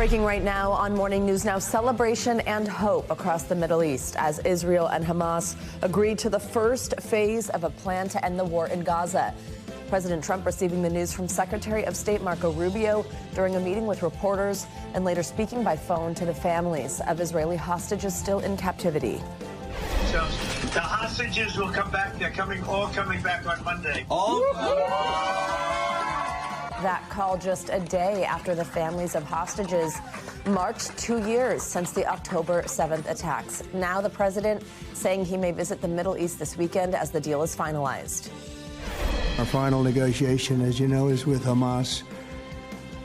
Breaking right now on Morning News Now, celebration and hope across the Middle East as Israel and Hamas agreed to the first phase of a plan to end the war in Gaza. President Trump receiving the news from Secretary of State Marco Rubio during a meeting with reporters and later speaking by phone to the families of Israeli hostages still in captivity. So the hostages will come back. They're all coming back on Monday. That call just a day after the families of hostages marched 2 years since the October 7th attacks. Now the president saying he may visit the Middle East this weekend as the deal is finalized. Our final negotiation, as you know, is with Hamas,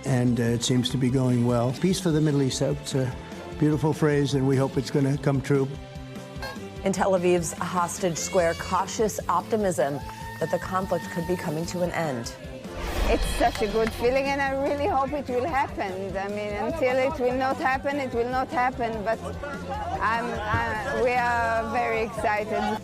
and it seems to be going well. Peace for the Middle East, it's a beautiful phrase, and we hope it's going to come true. In Tel Aviv's Hostage Square, cautious optimism that the conflict could be coming to an end. It's such a good feeling, and I really hope it will happen. I mean, until it will not happen, it will not happen, but we are very excited.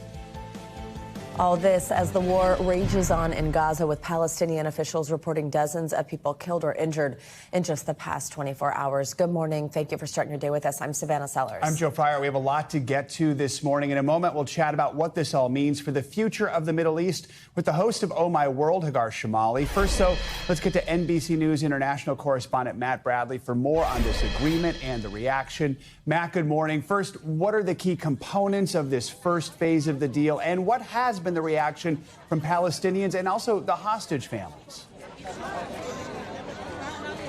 All this as the war rages on in Gaza, with Palestinian officials reporting dozens of people killed or injured in just the past 24 hours. Good morning. Thank you for starting your day with us. I'm Savannah Sellers. I'm Joe Fryer. We have a lot to get to this morning. In a moment, we'll chat about what this all means for the future of the Middle East with the host of Oh My World, Hagar Shamali. First, though, let's get to NBC News international correspondent Matt Bradley for more on this agreement and the reaction. Matt, good morning. First, what are the key components of this first phase of the deal, and what has been the reaction from Palestinians and also the hostage families?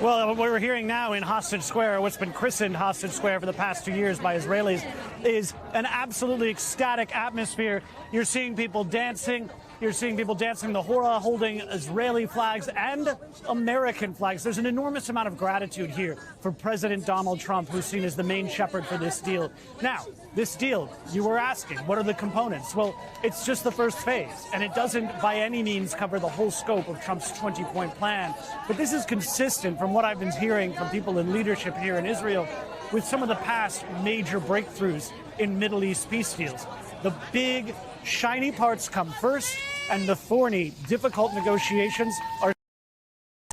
Well, what we're hearing now in Hostage Square, what's been christened Hostage Square for the past 2 years by Israelis, is an absolutely ecstatic atmosphere. You're seeing people dancing. You're seeing people dancing the hora, holding Israeli flags and American flags. There's an enormous amount of gratitude here for President Donald Trump, who's seen as the main shepherd for this deal. Now, this deal, you were asking, what are the components? Well, it's just the first phase, and it doesn't by any means cover the whole scope of Trump's 20-point plan. But this is consistent from what I've been hearing from people in leadership here in Israel with some of the past major breakthroughs in Middle East peace deals. The big, shiny parts come first, and the thorny, difficult negotiations are.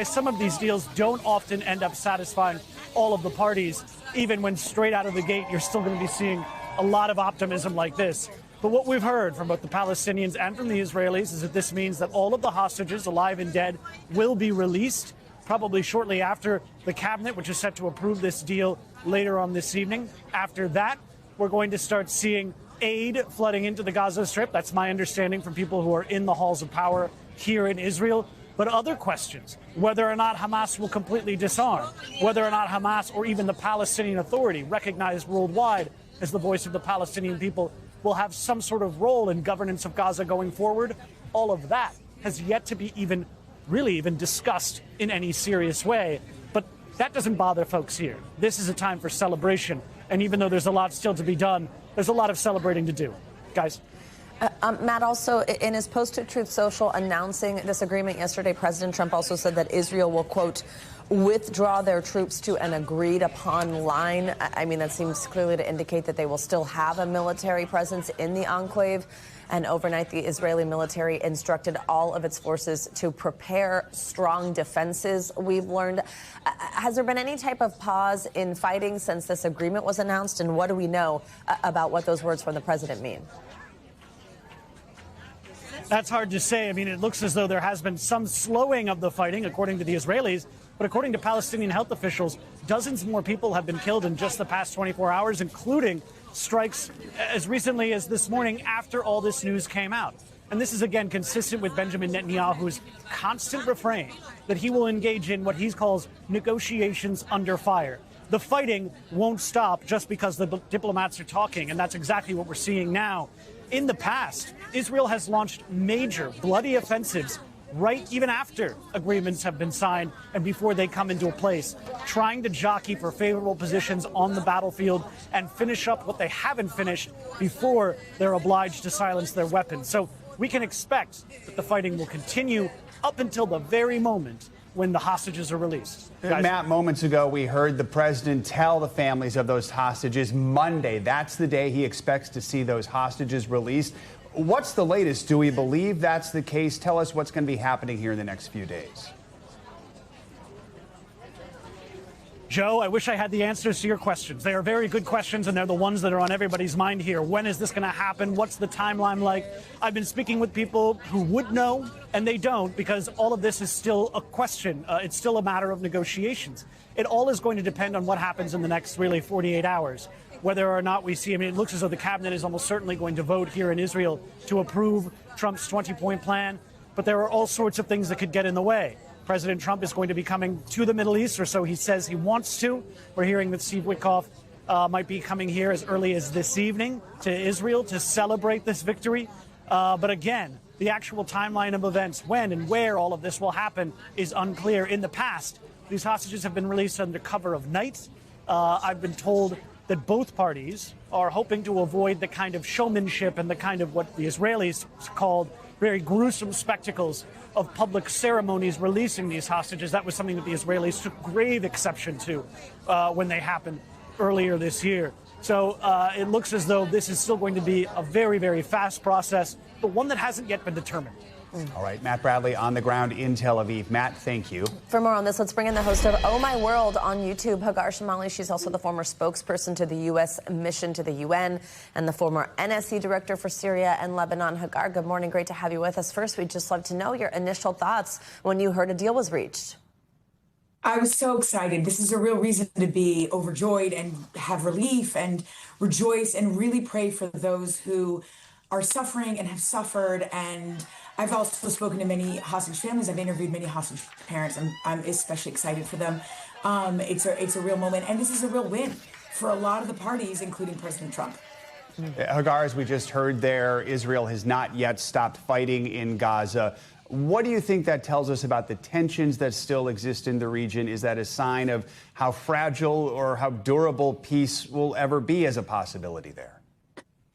Some of these deals don't often end up satisfying all of the parties. Even when straight out of the gate, you're still going to be seeing a lot of optimism like this. But what we've heard from both the Palestinians and from the Israelis is that this means that all of the hostages, alive and dead, will be released, probably shortly after the cabinet, which is set to approve this deal later on this evening. After that, we're going to start seeing aid flooding into the Gaza Strip. That's my understanding from people who are in the halls of power here in Israel. But other questions, whether or not Hamas will completely disarm, whether or not Hamas or even the Palestinian Authority, recognized worldwide as the voice of the Palestinian people, will have some sort of role in governance of Gaza going forward, all of that has yet to be even discussed in any serious way. But that doesn't bother folks here. This is a time for celebration. And even though there's a lot still to be done, there's a lot of celebrating to do. Guys. Matt, also in his post to Truth Social announcing this agreement yesterday, President Trump also said that Israel will, quote, withdraw their troops to an agreed upon line. I mean, that seems clearly to indicate that they will still have a military presence in the enclave. And overnight, the Israeli military instructed all of its forces to prepare strong defenses, we've learned. Has there been any type of pause in fighting since this agreement was announced? And what do we know about what those words from the president mean? That's hard to say. I mean, it looks as though there has been some slowing of the fighting, according to the Israelis. But according to Palestinian health officials, dozens more people have been killed in just the past 24 hours, including strikes as recently as this morning after all this news came out. And this is, again, consistent with Benjamin Netanyahu's constant refrain that he will engage in what he calls negotiations under fire. The fighting won't stop just because the diplomats are talking, and that's exactly what we're seeing now. In the past, Israel has launched major bloody offensives right even after agreements have been signed and before they come into place, trying to jockey for favorable positions on the battlefield and finish up what they haven't finished before they're obliged to silence their weapons. So we can expect that the fighting will continue up until the very moment when the hostages are released. Guys. Matt, moments ago, we heard the president tell the families of those hostages Monday. That's the day he expects to see those hostages released. What's the latest? Do we believe that's the case? Tell us what's going to be happening here in the next few days. Joe, I wish I had the answers to your questions. They are very good questions, and they're the ones that are on everybody's mind here. When is this going to happen? What's the timeline like? I've been speaking with people who would know, and they don't, because all of this is still a question. It's still a matter of negotiations. It all is going to depend on what happens in the next, really, 48 hours. Whether or not we see, I mean, it looks as though the cabinet is almost certainly going to vote here in Israel to approve Trump's 20-point plan, but there are all sorts of things that could get in the way. President Trump is going to be coming to the Middle East, or so he says he wants to. We're hearing that Steve Witkoff might be coming here as early as this evening to Israel to celebrate this victory. But again, the actual timeline of events, when and where all of this will happen, is unclear. In the past, these hostages have been released under cover of night. I've been told that both parties are hoping to avoid the kind of showmanship and the kind of what the Israelis called very gruesome spectacles of public ceremonies releasing these hostages. That was something that the Israelis took grave exception to when they happened earlier this year. So it looks as though this is still going to be a very, very fast process, but one that hasn't yet been determined. All right, Matt Bradley on the ground in Tel Aviv. Matt, thank you. For more on this, let's bring in the host of Oh My World on YouTube, Hagar Shamali. She's also the former spokesperson to the U.S. mission to the UN and the former NSC director for Syria and Lebanon. Hagar, good morning. Great to have you with us. First, we'd just love to know your initial thoughts when you heard a deal was reached. I was so excited. This is a real reason to be overjoyed and have relief and rejoice and really pray for those who are suffering and have suffered. And I've also spoken to many hostage families. I've interviewed many hostage parents. I'm especially excited for them. It's a real moment. And this is a real win for a lot of the parties, including President Trump. Hagar, as we just heard there, Israel has not yet stopped fighting in Gaza. What do you think that tells us about the tensions that still exist in the region? Is that a sign of how fragile or how durable peace will ever be as a possibility there?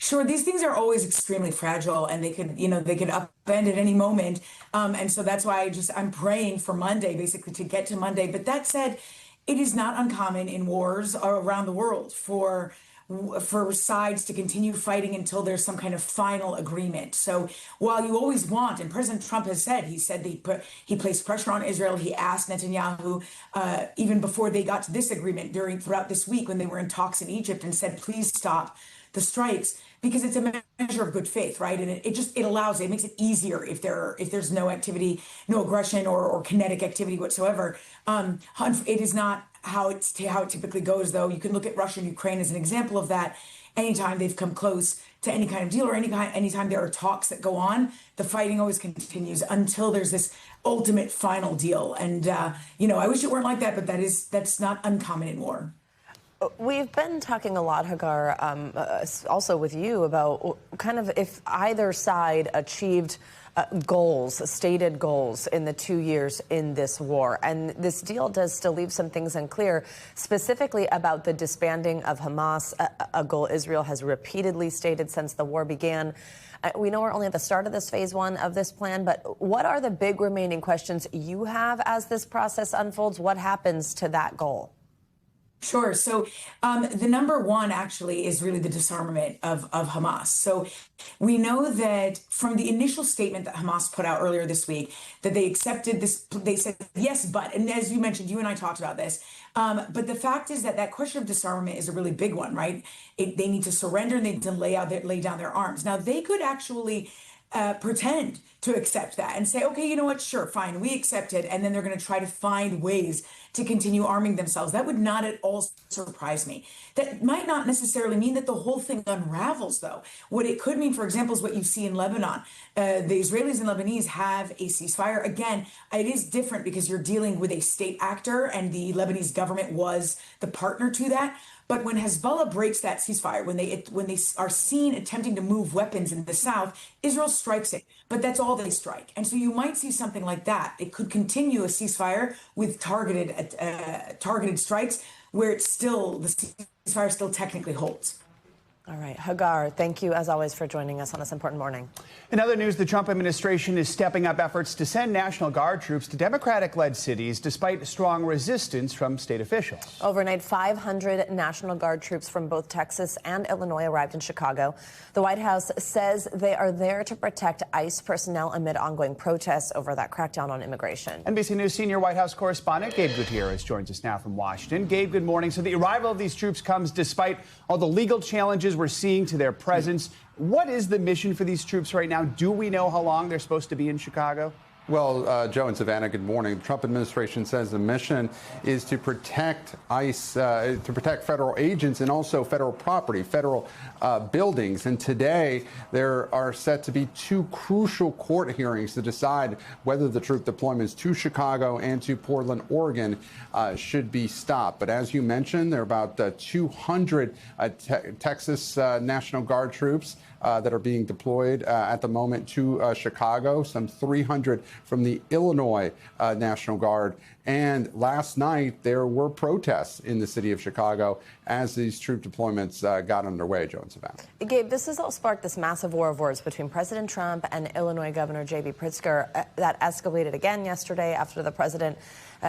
Sure, these things are always extremely fragile, and they could upend at any moment. And so that's why I'm praying for Monday, basically to get to Monday. But that said, it is not uncommon in wars around the world for sides to continue fighting until there's some kind of final agreement. So while you always want, and President Trump has said, he placed pressure on Israel. He asked Netanyahu, even before they got to this agreement throughout this week when they were in talks in Egypt, and said, please stop the strikes, because it's a measure of good faith, right? And it makes it easier if there's no activity, no aggression or kinetic activity whatsoever. It is not how it typically goes, though. You can look at Russia and Ukraine as an example of that. Anytime they've come close to any kind of deal or anytime there are talks that go on, the fighting always continues until there's this ultimate final deal. And I wish it weren't like that, but that's not uncommon in war. We've been talking a lot, Hagar, also with you about kind of if either side achieved stated goals in the 2 years in this war. And this deal does still leave some things unclear, specifically about the disbanding of Hamas, a goal Israel has repeatedly stated since the war began. We know we're only at the start of this phase one of this plan, but what are the big remaining questions you have as this process unfolds? What happens to that goal? Sure. So the number one actually is really the disarmament of Hamas. So we know that from the initial statement that Hamas put out earlier this week, that they accepted this, they said, yes, but, and as you mentioned, you and I talked about this, but the fact is that question of disarmament is a really big one, right? They need to surrender and they need to lay down their arms. Now, they could actually pretend to accept that and say, okay, you know what, sure, fine, we accept it. And then they're going to try to find ways to continue arming themselves. That would not at all surprise me. That might not necessarily mean that the whole thing unravels, though. What it could mean, for example, is what you see in Lebanon. The Israelis and Lebanese have a ceasefire. Again, it is different because you're dealing with a state actor and the Lebanese government was the partner to that. But when Hezbollah breaks that ceasefire, when they are seen attempting to move weapons in the south, Israel strikes it. But that's all they strike. And so you might see something like that. It could continue a ceasefire with targeted strikes where the ceasefire still technically holds. All right, Hagar, thank you as always for joining us on this important morning. In other news, the Trump administration is stepping up efforts to send National Guard troops to Democratic-led cities despite strong resistance from state officials. Overnight, 500 National Guard troops from both Texas and Illinois arrived in Chicago. The White House says they are there to protect ICE personnel amid ongoing protests over that crackdown on immigration. NBC News senior White House correspondent Gabe Gutierrez joins us now from Washington. Gabe, good morning. So the arrival of these troops comes despite all the legal challenges we're seeing to their presence. What is the mission for these troops right now? Do we know how long they're supposed to be in Chicago? Well, Joe and Savannah, good morning. The Trump administration says the mission is to protect ICE, to protect federal agents and also federal property, federal buildings. And today there are set to be two crucial court hearings to decide whether the troop deployments to Chicago and to Portland, Oregon should be stopped. But as you mentioned, there are about 200 Texas National Guard troops that are being deployed at the moment to Chicago, some 300 from the Illinois National Guard. And last night, there were protests in the city of Chicago as these troop deployments got underway, Joe and Savannah. Gabe, this has all sparked this massive war of words between President Trump and Illinois Governor J.B. Pritzker that escalated again yesterday after the president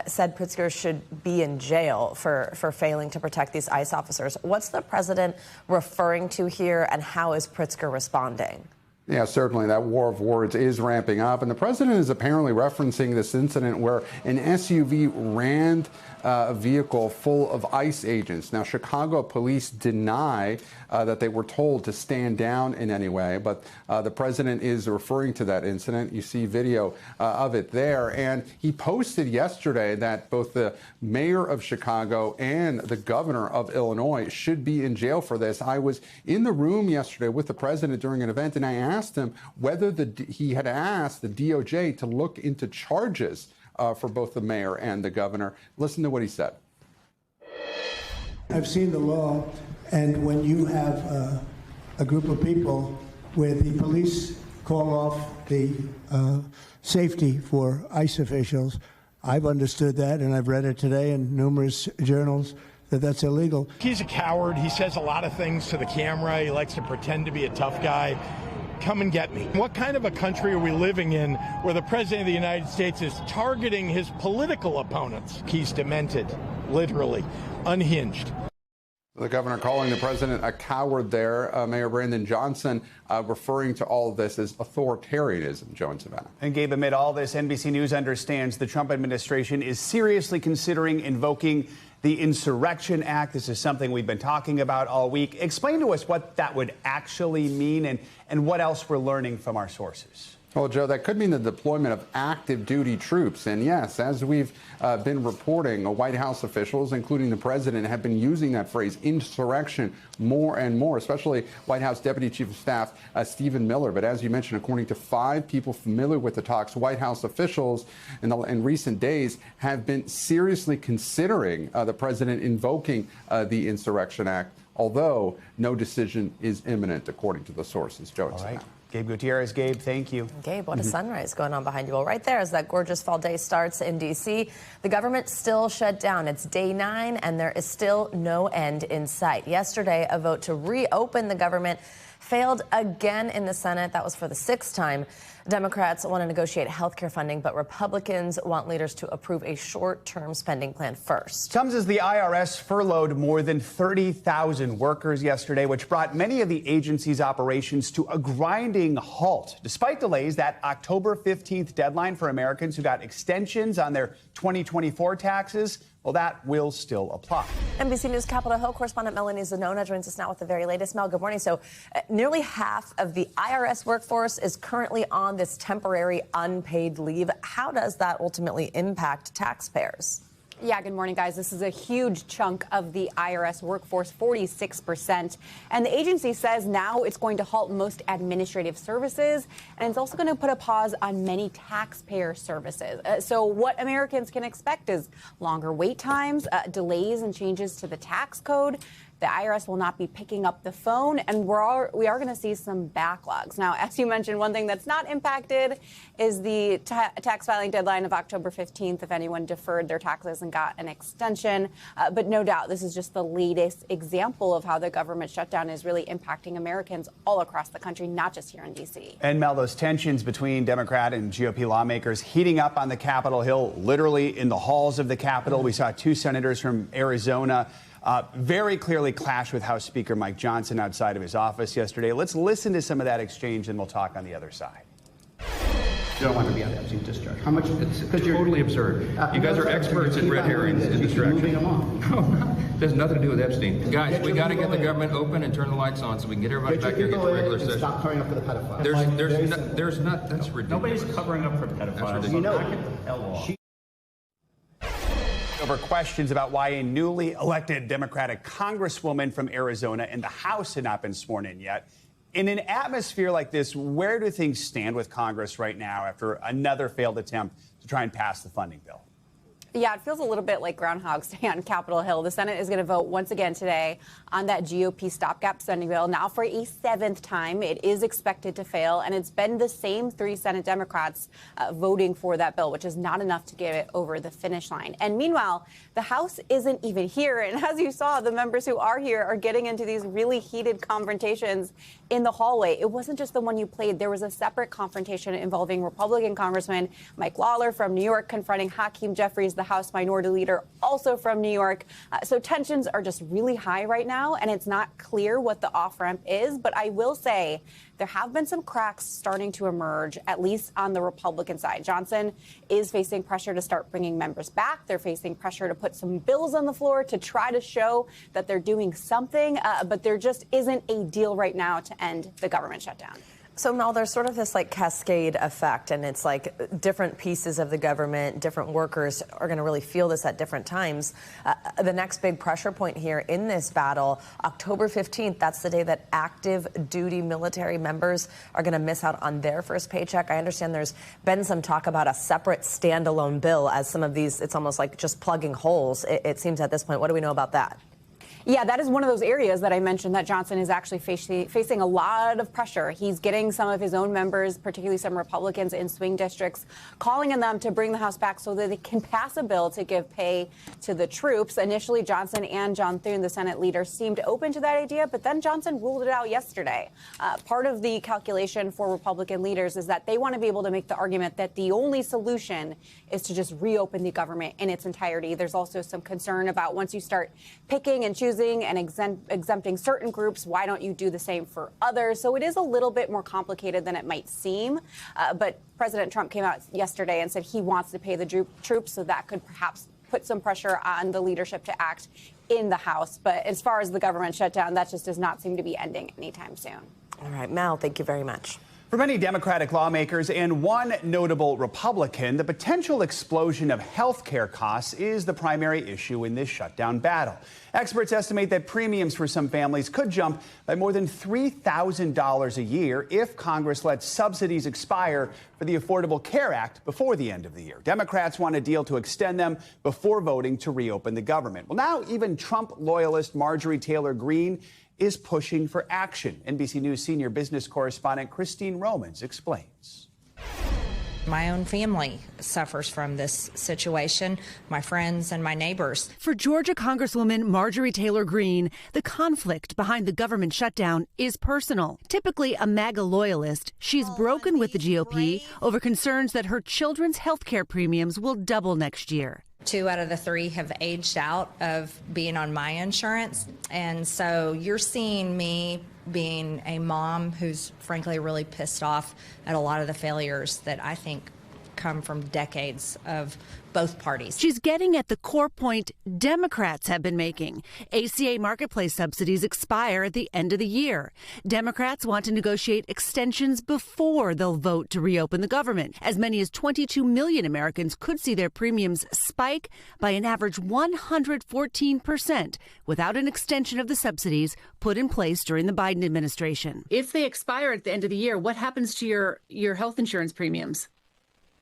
said Pritzker should be in jail for failing to protect these ICE officers. What's the president referring to here, and how is Pritzker responding? Yeah, certainly that war of words is ramping up. And the president is apparently referencing this incident where an SUV rammed a vehicle full of ICE agents. Now, Chicago police deny that they were told to stand down in any way, but the president is referring to that incident. You see video of it there. And he posted yesterday that both the mayor of Chicago and the governor of Illinois should be in jail for this. I was in the room yesterday with the president during an event, and I asked him whether he had asked the DOJ to look into charges for both the mayor and the governor. Listen to what he said. I've seen the law, and when you have a group of people where the police call off the safety for ICE officials, I've understood that, and I've read it today in numerous journals, that that's illegal. He's a coward. He says a lot of things to the camera. He likes to pretend to be a tough guy. Come and get me. What kind of a country are we living in where the president of the United States is targeting his political opponents? He's demented, literally, unhinged. The governor calling the president a coward there. Mayor Brandon Johnson referring to all of this as authoritarianism, Joe and Savannah. And Gabe, amid all this, NBC News understands the Trump administration is seriously considering invoking the Insurrection Act. This is something we've been talking about all week. Explain to us what that would actually mean and what else we're learning from our sources. Well, Joe, that could mean the deployment of active duty troops. And yes, as we've been reporting, White House officials, including the president, have been using that phrase insurrection more and more, especially White House Deputy Chief of Staff Stephen Miller. But as you mentioned, according to 5 people familiar with the talks, White House officials in recent days have been seriously considering the president invoking the Insurrection Act, although no decision is imminent, according to the sources. Joe and Savannah. Gabe Gutierrez. Gabe, thank you. Gabe, what a sunrise going on behind you. Well, right there as that gorgeous fall day starts in D.C., the government still shut down. It's day 9, and there is still no end in sight. Yesterday, a vote to reopen the government failed again in the Senate. That was for the 6th time. Democrats want to negotiate health care funding, but Republicans want leaders to approve a short-term spending plan first. Comes as the IRS furloughed more than 30,000 workers yesterday, which brought many of the agency's operations to a grinding halt. Despite delays, that October 15th deadline for Americans who got extensions on their 2024 taxes, well, that will still apply. NBC News Capitol Hill correspondent Melanie Zanona joins us now with the very latest. Mel, good morning. So nearly half of the IRS workforce is currently on this temporary unpaid leave. How does that ultimately impact taxpayers? Yeah, good morning, guys. This is a huge chunk of the IRS workforce, 46%. And the agency says now it's going to halt most administrative services, and it's also going to put a pause on many taxpayer services. So what Americans can expect is longer wait times, delays and changes to the tax code. the IRS will not be picking up the phone, and we are going to see some backlogs. Now, as you mentioned, one thing that's not impacted is the tax filing deadline of October 15th if anyone deferred their taxes and got an extension. But no doubt, this is just the latest example of how the government shutdown is really impacting Americans all across the country, not just here in D.C. And Mel, those tensions between Democrat and GOP lawmakers heating up on the Capitol Hill, literally in the halls of the Capitol. We saw two senators from Arizona very clearly clash with House Speaker Mike Johnson outside of his office yesterday. Let's listen to some of that exchange, and we'll talk on the other side. You don't want to be on Epstein discharge. How much? It's totally absurd. You guys are experts at red herrings and distraction. No, there's nothing to do with Epstein. Guys, we got to get the government open and turn the lights on so we can get everybody back here and get the regular session. Stop covering up for the pedophiles. There's not. That's ridiculous. Nobody's covering up for pedophiles. You know. Over questions about why a newly elected Democratic congresswoman from Arizona in the House had not been sworn in yet. In an atmosphere like this, where do things stand with Congress right now after another failed attempt to try and pass the funding bill? Yeah, it feels a little bit like Groundhog's Day on Capitol Hill. The Senate is going to vote once again today on that GOP stopgap spending bill. Now for a seventh time, it is expected to fail, and it's been the same three Senate Democrats voting for that bill, which is not enough to get it over the finish line. And meanwhile, the House isn't even here. And as you saw, the members who are here are getting into these really heated confrontations in the hallway. It wasn't just the one you played. There was a separate confrontation involving Republican Congressman Mike Lawler from New York confronting Hakeem Jeffries, the House Minority Leader, also from New York. So tensions are just really high right now, and it's not clear what the off-ramp is. But I will say there have been some cracks starting to emerge, at least on the Republican side. Johnson is facing pressure to start bringing members back. They're facing pressure to put some bills on the floor to try to show that they're doing something. But there just isn't a deal right now to end the government shutdown. So, Mel, there's sort of this like cascade effect, and it's like different pieces of the government, different workers are going to really feel this at different times. The next big pressure point here in this battle, October 15th, that's the day that active duty military members are going to miss out on their first paycheck. I understand there's been some talk about a separate standalone bill as some of these, it's almost like just plugging holes. It seems at this point. What do we know about that? Yeah, that is one of those areas that I mentioned that Johnson is actually facing a lot of pressure. He's getting some of his own members, particularly some Republicans in swing districts, calling on them to bring the House back so that they can pass a bill to give pay to the troops. Initially, Johnson and John Thune, the Senate leader, seemed open to that idea, but then Johnson ruled it out yesterday. Part of the calculation for Republican leaders is that they want to be able to make the argument that the only solution is to just reopen the government in its entirety. There's also some concern about once you start picking and choosing and exempting certain groups, why don't you do the same for others? So it is a little bit more complicated than it might seem. But President Trump came out yesterday and said he wants to pay the troops, so that could perhaps put some pressure on the leadership to act in the House. But as far as the government shutdown, that just does not seem to be ending anytime soon. All right, Mel, thank you very much. For many Democratic lawmakers and one notable Republican, the potential explosion of health care costs is the primary issue in this shutdown battle. Experts estimate that premiums for some families could jump by more than $3,000 a year if Congress lets subsidies expire for the Affordable Care Act before the end of the year. Democrats want a deal to extend them before voting to reopen the government. Well, now even Trump loyalist Marjorie Taylor Greene is pushing for action. NBC News senior business correspondent Christine Romans explains. My own family suffers from this situation, my friends and my neighbors. For Georgia Congresswoman Marjorie Taylor Greene, the conflict behind the government shutdown is personal. Typically a MAGA loyalist, she's broken with the GOP over concerns that her children's health care premiums will double next year. 2 out of the 3 have aged out of being on my insurance. And so you're seeing me being a mom who's frankly really pissed off at a lot of the failures that I think come from decades of both parties. She's getting at the core point Democrats have been making. ACA marketplace subsidies expire at the end of the year. Democrats want to negotiate extensions before they'll vote to reopen the government. As many as 22 million Americans could see their premiums spike by an average 114% without an extension of the subsidies put in place during the Biden administration. If they expire at the end of the year, what happens to your health insurance premiums?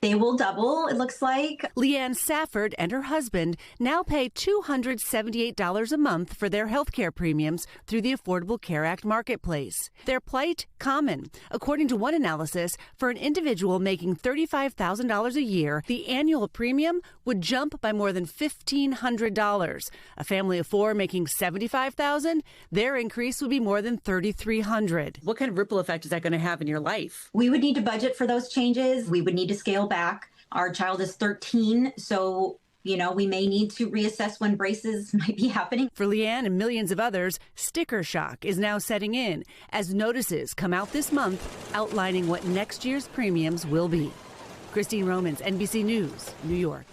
They will double, it looks like. Leanne Safford and her husband now pay $278 a month for their health care premiums through the Affordable Care Act marketplace. Their plight, common. According to one analysis, for an individual making $35,000 a year, the annual premium would jump by more than $1,500. A family of four making $75,000, their increase would be more than $3,300. What kind of ripple effect is that going to have in your life? We would need to budget for those changes. We would need to scale back. Our child is 13, so we may need to reassess when braces might be happening. For Leanne and millions of others, sticker shock is now setting in as notices come out this month outlining what next year's premiums will be. Christine Romans, NBC News, New York.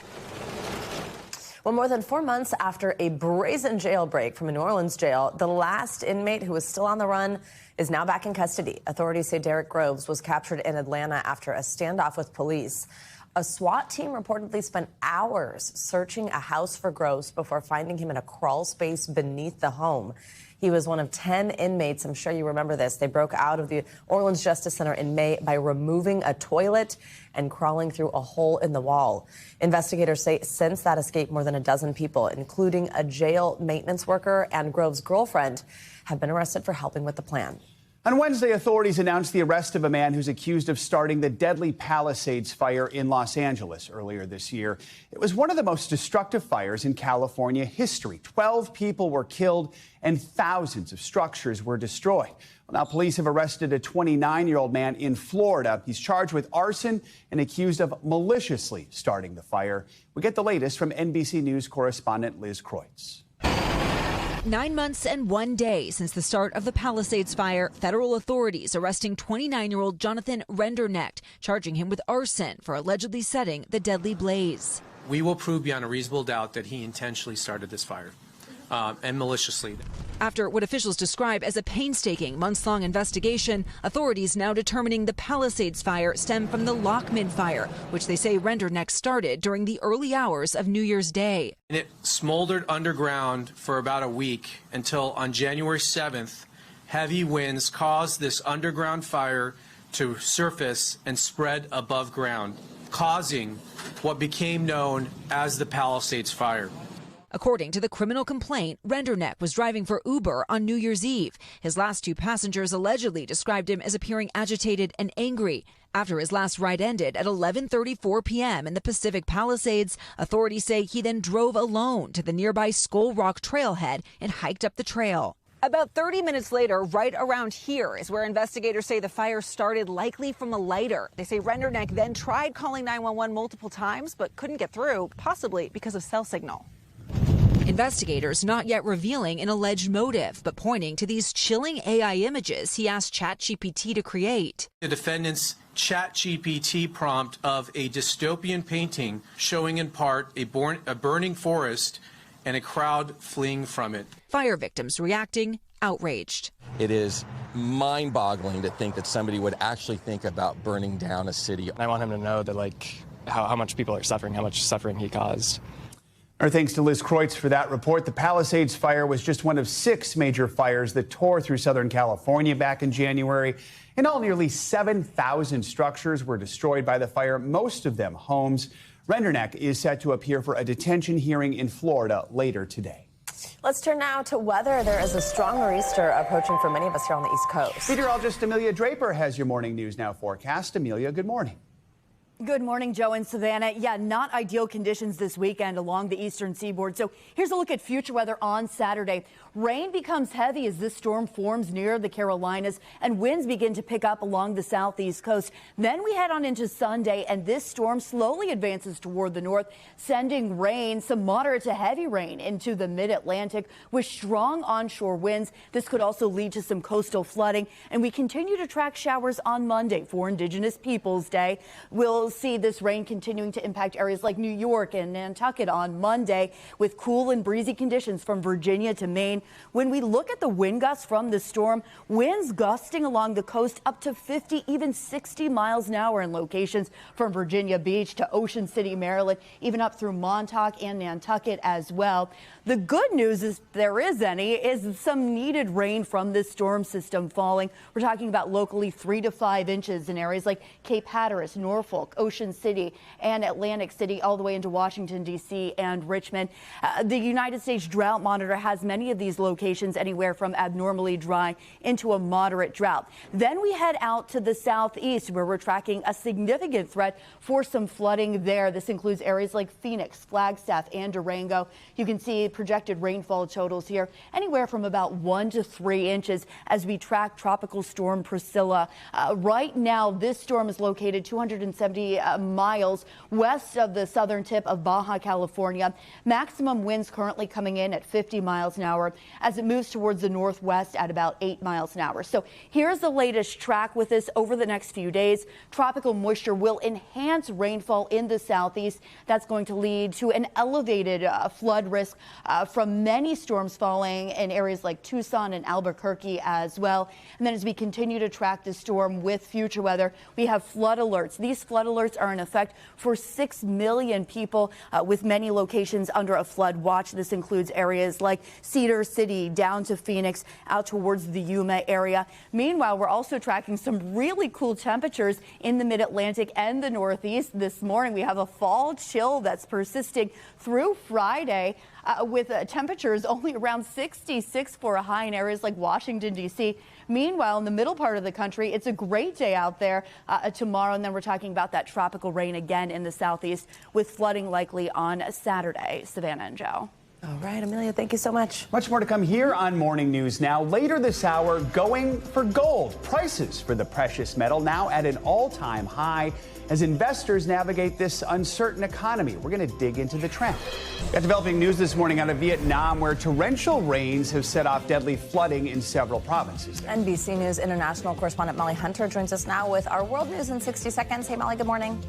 Well, more than 4 months after a brazen jailbreak from a New Orleans jail, the last inmate who was still on the run is now back in custody. Authorities say Derek Groves was captured in Atlanta after a standoff with police. A SWAT team reportedly spent hours searching a house for Groves before finding him in a crawl space beneath the home. He was one of 10 inmates. I'm sure you remember this. They broke out of the Orleans Justice Center in May by removing a toilet and crawling through a hole in the wall. Investigators say since that escape, more than a dozen people, including a jail maintenance worker and Groves' girlfriend, have been arrested for helping with the plan. On Wednesday, authorities announced the arrest of a man who's accused of starting the deadly Palisades fire in Los Angeles earlier this year. It was one of the most destructive fires in California history. 12 people were killed and thousands of structures were destroyed. Well, now police have arrested a 29-year-old man in Florida. He's charged with arson and accused of maliciously starting the fire. We get the latest from NBC News correspondent Liz Kreutz. 9 months and 1 day since the start of the Palisades fire, federal authorities arresting 29-year-old Jonathan Rendernecht, charging him with arson for allegedly setting the deadly blaze. We will prove beyond a reasonable doubt that he intentionally started this fire. And maliciously. After what officials describe as a painstaking months-long investigation, authorities now determining the Palisades fire stemmed from the Lockman fire, which they say Rendernecht started during the early hours of New Year's Day. And it smoldered underground for about a week until on January 7th, heavy winds caused this underground fire to surface and spread above ground, causing what became known as the Palisades fire. According to the criminal complaint, Rendernecht was driving for Uber on New Year's Eve. His last two passengers allegedly described him as appearing agitated and angry. After his last ride ended at 11:34 p.m. in the Pacific Palisades, authorities say he then drove alone to the nearby Skull Rock trailhead and hiked up the trail. About 30 minutes later, right around here is where investigators say the fire started, likely from a lighter. They say Rendernecht then tried calling 911 multiple times but couldn't get through, possibly because of cell signal. Investigators not yet revealing an alleged motive, but pointing to these chilling AI images he asked ChatGPT to create. The defendant's ChatGPT prompt of a dystopian painting showing in part a burning forest and a crowd fleeing from it. Fire victims reacting outraged. It is mind-boggling to think that somebody would actually think about burning down a city. I want him to know that, how much people are suffering, how much suffering he caused. Our thanks to Liz Kreutz for that report. The Palisades fire was just one of 6 major fires that tore through Southern California back in January. In all, nearly 7,000 structures were destroyed by the fire, most of them homes. Rendernecht is set to appear for a detention hearing in Florida later today. Let's turn now to weather. There is a stronger Easter approaching for many of us here on the East Coast. Meteorologist Amelia Draper has your morning news now forecast. Amelia, good morning. Good morning, Joe and Savannah. Yeah, not ideal conditions this weekend along the eastern seaboard. So here's a look at future weather on Saturday. Rain becomes heavy as this storm forms near the Carolinas and winds begin to pick up along the southeast coast. Then we head on into Sunday and this storm slowly advances toward the north, sending rain, some moderate to heavy rain into the mid-Atlantic with strong onshore winds. This could also lead to some coastal flooding. And we continue to track showers on Monday for Indigenous Peoples Day. We'll see this rain continuing to impact areas like New York and Nantucket on Monday with cool and breezy conditions from Virginia to Maine. When we look at the wind gusts from the storm, winds gusting along the coast up to 50, even 60 miles an hour in locations from Virginia Beach to Ocean City, Maryland, even up through Montauk and Nantucket as well. The good news, is there is any, is some needed rain from this storm system falling. We're talking about locally 3 to 5 inches in areas like Cape Hatteras, Norfolk, Ocean City and Atlantic City, all the way into Washington, D.C. and Richmond. The United States Drought Monitor has many of these locations anywhere from abnormally dry into a moderate drought. Then we head out to the southeast, where we're tracking a significant threat for some flooding there. This includes areas like Phoenix, Flagstaff, and Durango. You can see projected rainfall totals here anywhere from about 1 to 3 inches as we track Tropical Storm Priscilla. Right now, this storm is located 270 miles west of the southern tip of Baja California. Maximum winds currently coming in at 50 miles an hour as it moves towards the northwest at about 8 miles an hour. So here's the latest track with this over the next few days. Tropical moisture will enhance rainfall in the southeast. That's going to lead to an elevated flood risk from many storms falling in areas like Tucson and Albuquerque as well. And then as we continue to track the storm with future weather, we have flood alerts. These flood alerts are in effect for 6 million people with many locations under a flood watch. This includes areas like Cedar City down to Phoenix out towards the Yuma area. Meanwhile, we're also tracking some really cool temperatures in the mid-Atlantic and the Northeast. This morning, we have a fall chill that's persisting through Friday with temperatures only around 66 for a high in areas like Washington, D.C. Meanwhile, in the middle part of the country, it's a great day out there tomorrow. And then we're talking about that tropical rain again in the southeast with flooding likely on Saturday. Savannah and Joe. All right, Amelia, thank you so much. Much more to come here on Morning News Now. Later this hour, going for gold. Prices for the precious metal now at an all-time high as investors navigate this uncertain economy. We're going to dig into the trend. Got developing news this morning out of Vietnam, where torrential rains have set off deadly flooding in several provinces. NBC News international correspondent Molly Hunter joins us now with our world news in 60 seconds. Hey, Molly, good morning.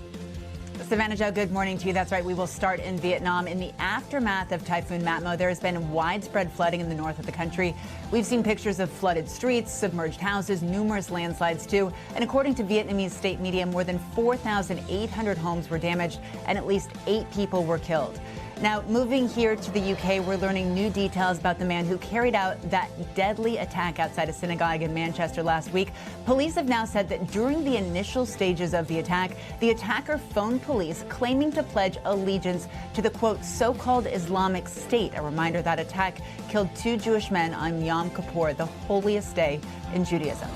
Savannah, Joe, good morning to you. That's right. We will start in Vietnam. In the aftermath of Typhoon Matmo, there has been widespread flooding in the north of the country. We've seen pictures of flooded streets, submerged houses, numerous landslides, too. And according to Vietnamese state media, more than 4,800 homes were damaged and at least 8 people were killed. Now, moving here to the UK, we're learning new details about the man who carried out that deadly attack outside a synagogue in Manchester last week. Police have now said that during the initial stages of the attack, the attacker phoned police claiming to pledge allegiance to the, quote, so-called Islamic State. A reminder that attack killed 2 Jewish men on Yom Kippur, the holiest day in Judaism.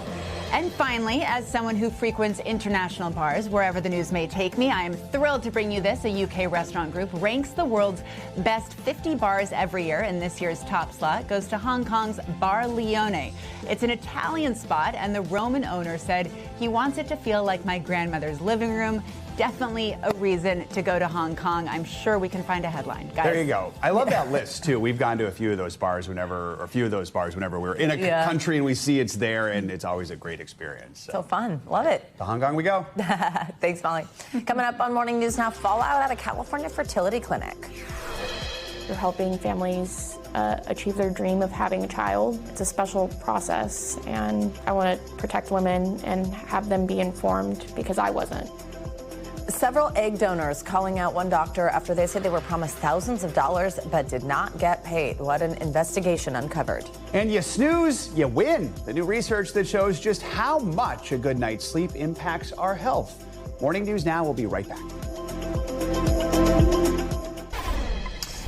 And finally, as someone who frequents international bars wherever the news may take me, I am thrilled to bring you this. A UK restaurant group ranks the world's best 50 bars every year, and this year's top slot goes to Hong Kong's Bar Leone. It's an Italian spot, and the Roman owner said he wants it to feel like my grandmother's living room. Definitely a reason to go to Hong Kong. I'm sure we can find a headline. Guys. There you go. I love that list, too. We've gone to a few of those bars whenever we're in a country and we see it's there, and it's always a great experience. So fun. Love it. To Hong Kong we go. Thanks, Molly. Coming up on Morning News Now, fallout at a California fertility clinic. You're helping families achieve their dream of having a child. It's a special process, and I want to protect women and have them be informed because I wasn't. Several egg donors calling out one doctor after they said they were promised thousands of dollars but did not get paid. What an investigation uncovered. And you snooze, you win. The new research that shows just how much a good night's sleep impacts our health. Morning News Now will be right back.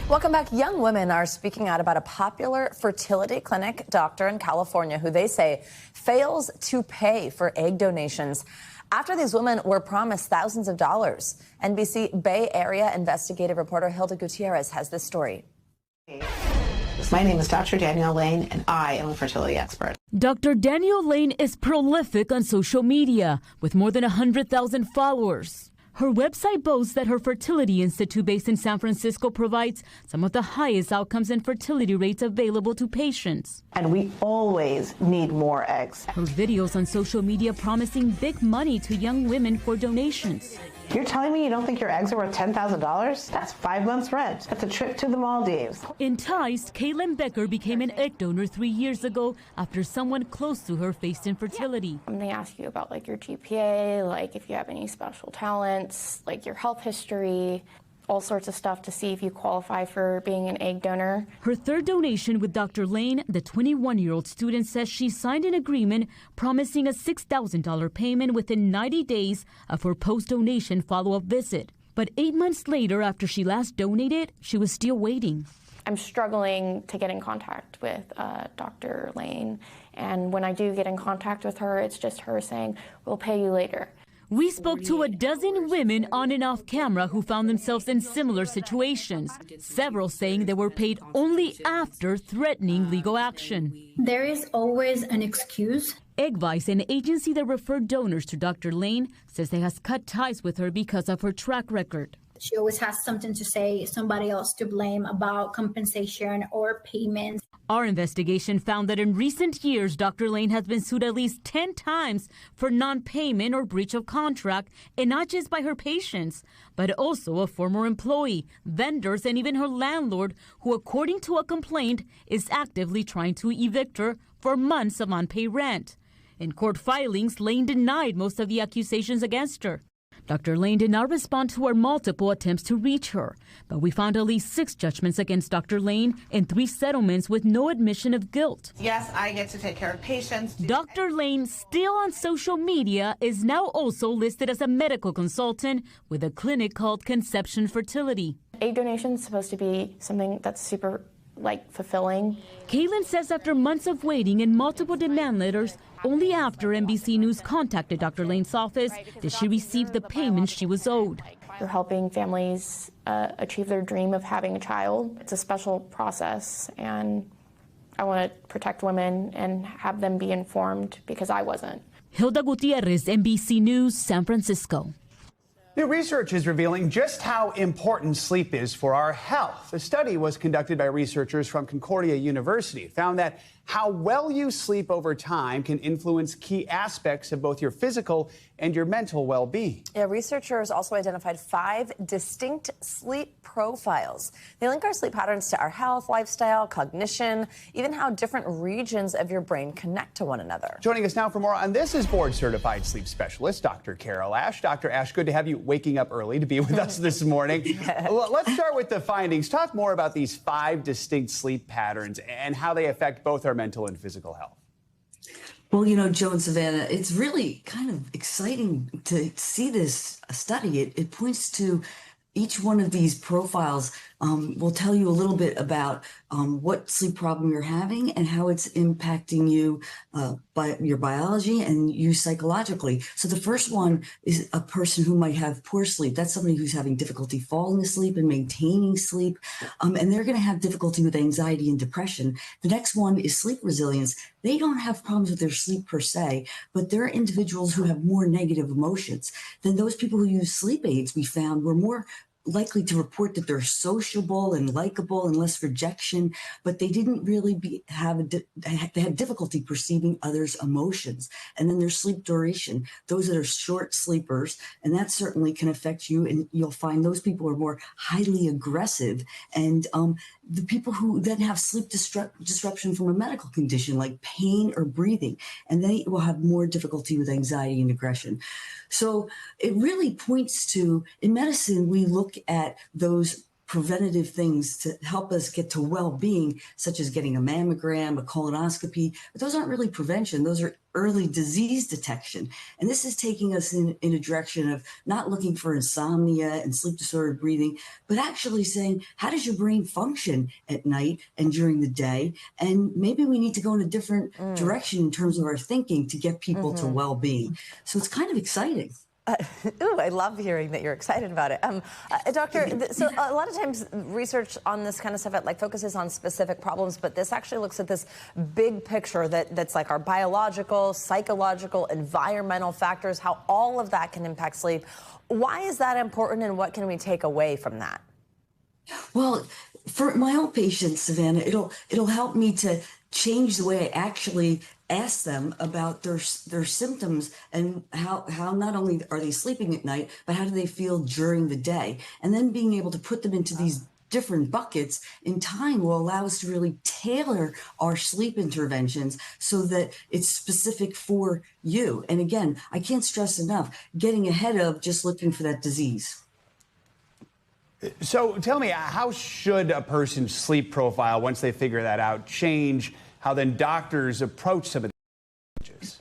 Welcome back. Young women are speaking out about a popular fertility clinic doctor in California who they say fails to pay for egg donations after these women were promised thousands of dollars. NBC Bay Area investigative reporter Hilda Gutierrez has this story. My name is Dr. Danielle Lane, and I am a fertility expert. Dr. Danielle Lane is prolific on social media with more than 100,000 followers. Her website boasts that her fertility institute based in San Francisco provides some of the highest outcomes and fertility rates available to patients. And we always need more eggs. Her videos on social media promising big money to young women for donations. You're telling me you don't think your eggs are worth $10,000? That's 5 months' rent. That's a trip to the Maldives. Enticed, Kaylin Becker became an egg donor 3 years ago after someone close to her faced infertility. They ask you about your GPA, if you have any special talents, your health history. all sorts of stuff to see if you qualify for being an egg donor. Her third donation with Dr. Lane, the 21-year-old student says she signed an agreement promising a $6,000 payment within 90 days of her post-donation follow-up visit. But 8 months later, after she last donated, she was still waiting. I'm struggling to get in contact with Dr. Lane. And when I do get in contact with her, it's just her saying, we'll pay you later. We spoke to a dozen women on and off camera who found themselves in similar situations, several saying they were paid only after threatening legal action. There is always an excuse. Eggvice, an agency that referred donors to Dr. Lane, says they has cut ties with her because of her track record. She always has something to say, somebody else to blame about compensation or payments. Our investigation found that in recent years, Dr. Lane has been sued at least 10 times for non-payment or breach of contract, and not just by her patients, but also a former employee, vendors, and even her landlord, who, according to a complaint, is actively trying to evict her for months of unpaid rent. In court filings, Lane denied most of the accusations against her. Dr. Lane did not respond to our multiple attempts to reach her, but we found at least 6 judgments against Dr. Lane and 3 settlements with no admission of guilt. Yes, I get to take care of patients. Dr. Lane, still on social media, is now also listed as a medical consultant with a clinic called Conception Fertility. Egg donation is supposed to be something that's super fulfilling. Caitlin says after months of waiting and multiple demand letters, only after NBC News contacted Dr. Lane's office did she receive the payment she was owed. You're helping families achieve their dream of having a child. It's a special process, and I want to protect women and have them be informed because I wasn't. Hilda Gutierrez, NBC News, San Francisco. New research is revealing just how important sleep is for our health. A study was conducted by researchers from Concordia University. It found that how well you sleep over time can influence key aspects of both your physical and your mental well-being. Yeah, researchers also identified 5 distinct sleep profiles. They link our sleep patterns to our health, lifestyle, cognition, even how different regions of your brain connect to one another. Joining us now for more on this is board-certified sleep specialist Dr. Carol Ash. Dr. Ash, good to have you waking up early to be with us this morning. Yes. Let's start with the findings. Talk more about these 5 distinct sleep patterns and how they affect both our mental and physical health. Well, you know, Joe and Savannah, it's really kind of exciting to see this study. It points to each one of these profiles will tell you a little bit about what sleep problem you're having and how it's impacting you by your biology and you psychologically. So the first one is a person who might have poor sleep. That's somebody who's having difficulty falling asleep and maintaining sleep, and they're going to have difficulty with anxiety and depression. The next one is sleep resilience. They don't have problems with their sleep per se, but they're individuals who have more negative emotions. Then those people who use sleep aids, we found, were more likely to report that they're sociable and likable and less rejection, but they didn't really they had difficulty perceiving others' emotions. And then there's sleep duration, those that are short sleepers, and that certainly can affect you. And you'll find those people are more highly aggressive. And the people who then have sleep disruption from a medical condition like pain or breathing, and they will have more difficulty with anxiety and aggression. So it really points to, in medicine, we look at those preventative things to help us get to well-being, such as getting a mammogram, a colonoscopy, but those aren't really prevention. Those are early disease detection. And this is taking us in a direction of not looking for insomnia and sleep disordered breathing, but actually saying, how does your brain function at night and during the day? And maybe we need to go in a different direction in terms of our thinking to get people to well-being. So it's kind of exciting. Ooh, I love hearing that you're excited about it. Doctor, so a lot of times research on this kind of stuff focuses on specific problems, but this actually looks at this big picture that's like our biological, psychological, environmental factors, how all of that can impact sleep. Why is that important, and what can we take away from that? Well, for my own patients, Savannah, it'll help me to change the way I actually ask them about their symptoms and how not only are they sleeping at night, but how do they feel during the day? And then being able to put them into these different buckets in time will allow us to really tailor our sleep interventions so that it's specific for you. And again, I can't stress enough, getting ahead of just looking for that disease. So tell me, how should a person's sleep profile, once they figure that out, change how then doctors approach some of these challenges?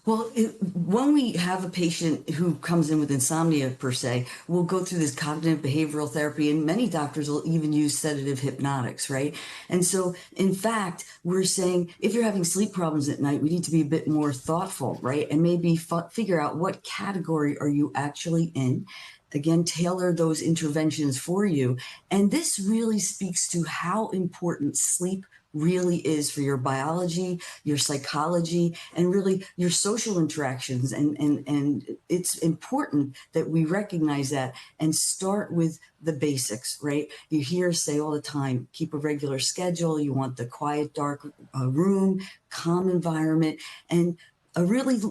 Well, when we have a patient who comes in with insomnia, per se, we'll go through this cognitive behavioral therapy, and many doctors will even use sedative hypnotics, right? And so, in fact, we're saying if you're having sleep problems at night, we need to be a bit more thoughtful, right? And maybe figure out what category are you actually in. Again, tailor those interventions for you. And this really speaks to how important sleep really is for your biology, your psychology, and really your social interactions. And it's important that we recognize that and start with the basics, right? You hear us say all the time, keep a regular schedule. You want the quiet, dark room, calm environment, and a really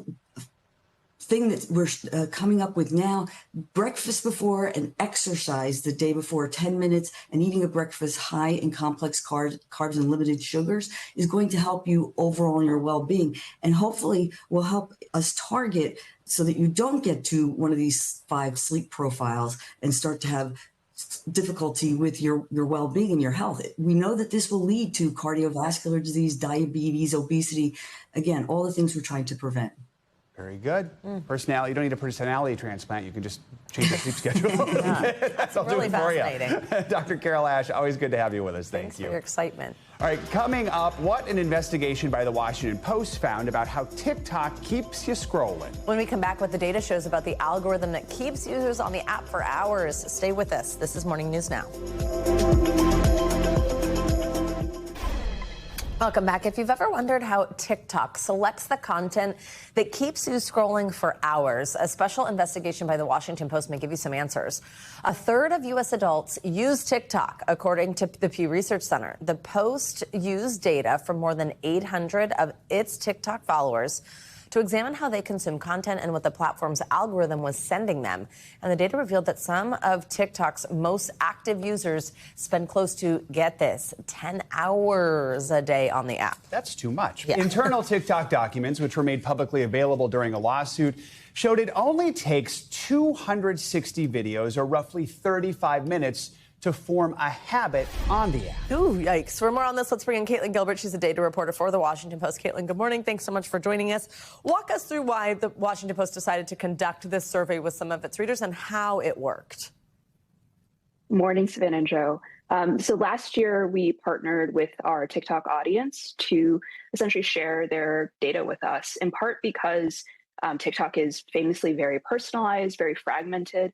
thing that we're coming up with now, breakfast before and exercise the day before, 10 minutes, and eating a breakfast high in complex carbs and limited sugars is going to help you overall in your well-being, and hopefully will help us target so that you don't get to one of these 5 sleep profiles and start to have difficulty with your well-being and your health. We know that this will lead to cardiovascular disease, diabetes, obesity, again, all the things we're trying to prevent. Very good. Personality. You don't need a personality transplant. You can just change your sleep schedule. That's really fascinating. Dr. Carol Ash, always good to have you with us. Thanks for your excitement. All right, coming up, what an investigation by the Washington Post found about how TikTok keeps you scrolling. When we come back, what the data shows about the algorithm that keeps users on the app for hours. Stay with us. This is Morning News Now. Welcome back. If you've ever wondered how TikTok selects the content that keeps you scrolling for hours, a special investigation by the Washington Post may give you some answers. A third of U.S. adults use TikTok, according to the Pew Research Center. The Post used data from more than 800 of its TikTok followers to examine how they consume content and what the platform's algorithm was sending them. And the data revealed that some of TikTok's most active users spend close to, get this, 10 hours a day on the app. That's too much. Yeah. Internal TikTok documents, which were made publicly available during a lawsuit, showed it only takes 260 videos, or roughly 35 minutes, to form a habit on the app. Ooh, yikes. For more on this, let's bring in Caitlin Gilbert. She's a data reporter for the Washington Post. Caitlin, good morning. Thanks so much for joining us. Walk us through why the Washington Post decided to conduct this survey with some of its readers and how it worked. Morning, Savannah and Joe. So last year, we partnered with our TikTok audience to essentially share their data with us, in part because TikTok is famously very personalized, very fragmented.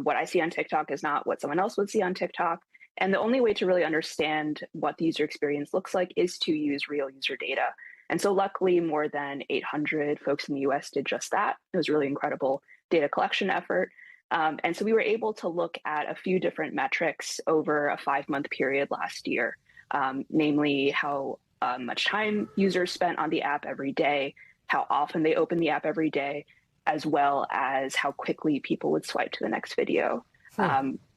What I see on TikTok is not what someone else would see on TikTok. And the only way to really understand what the user experience looks like is to use real user data. And so luckily, more than 800 folks in the US did just that. It was a really incredible data collection effort. And so we were able to look at a few different metrics over a 5-month period last year, namely how much time users spent on the app every day, how often they open the app every day, as well as how quickly people would swipe to the next video.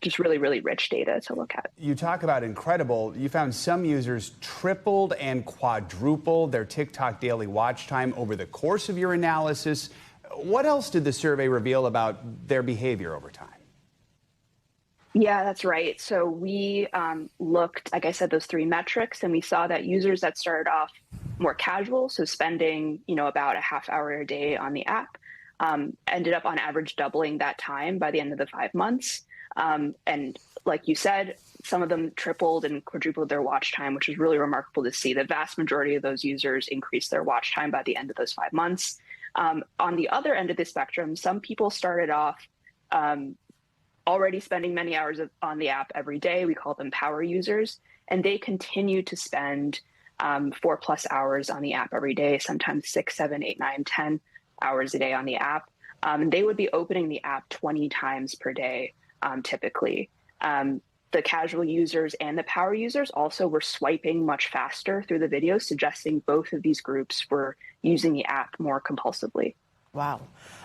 Just really, really rich data to look at. You talk about incredible. You found some users tripled and quadrupled their TikTok daily watch time over the course of your analysis. What else did the survey reveal about their behavior over time? Yeah, that's right. So we looked, like I said, those 3 metrics, and we saw that users that started off more casual, so spending, about a half hour a day on the app, ended up on average doubling that time by the end of the 5 months. And like you said, some of them tripled and quadrupled their watch time, which is really remarkable to see. The vast majority of those users increased their watch time by the end of those 5 months. On the other end of the spectrum, some people started off already spending many hours on the app every day. We call them power users, and they continue to spend 4+ hours on the app every day, sometimes 6, 7, 8, 9, 10 hours a day on the app. They would be opening the app 20 times per day, typically. The casual users and the power users also were swiping much faster through the videos, suggesting both of these groups were using the app more compulsively. Wow.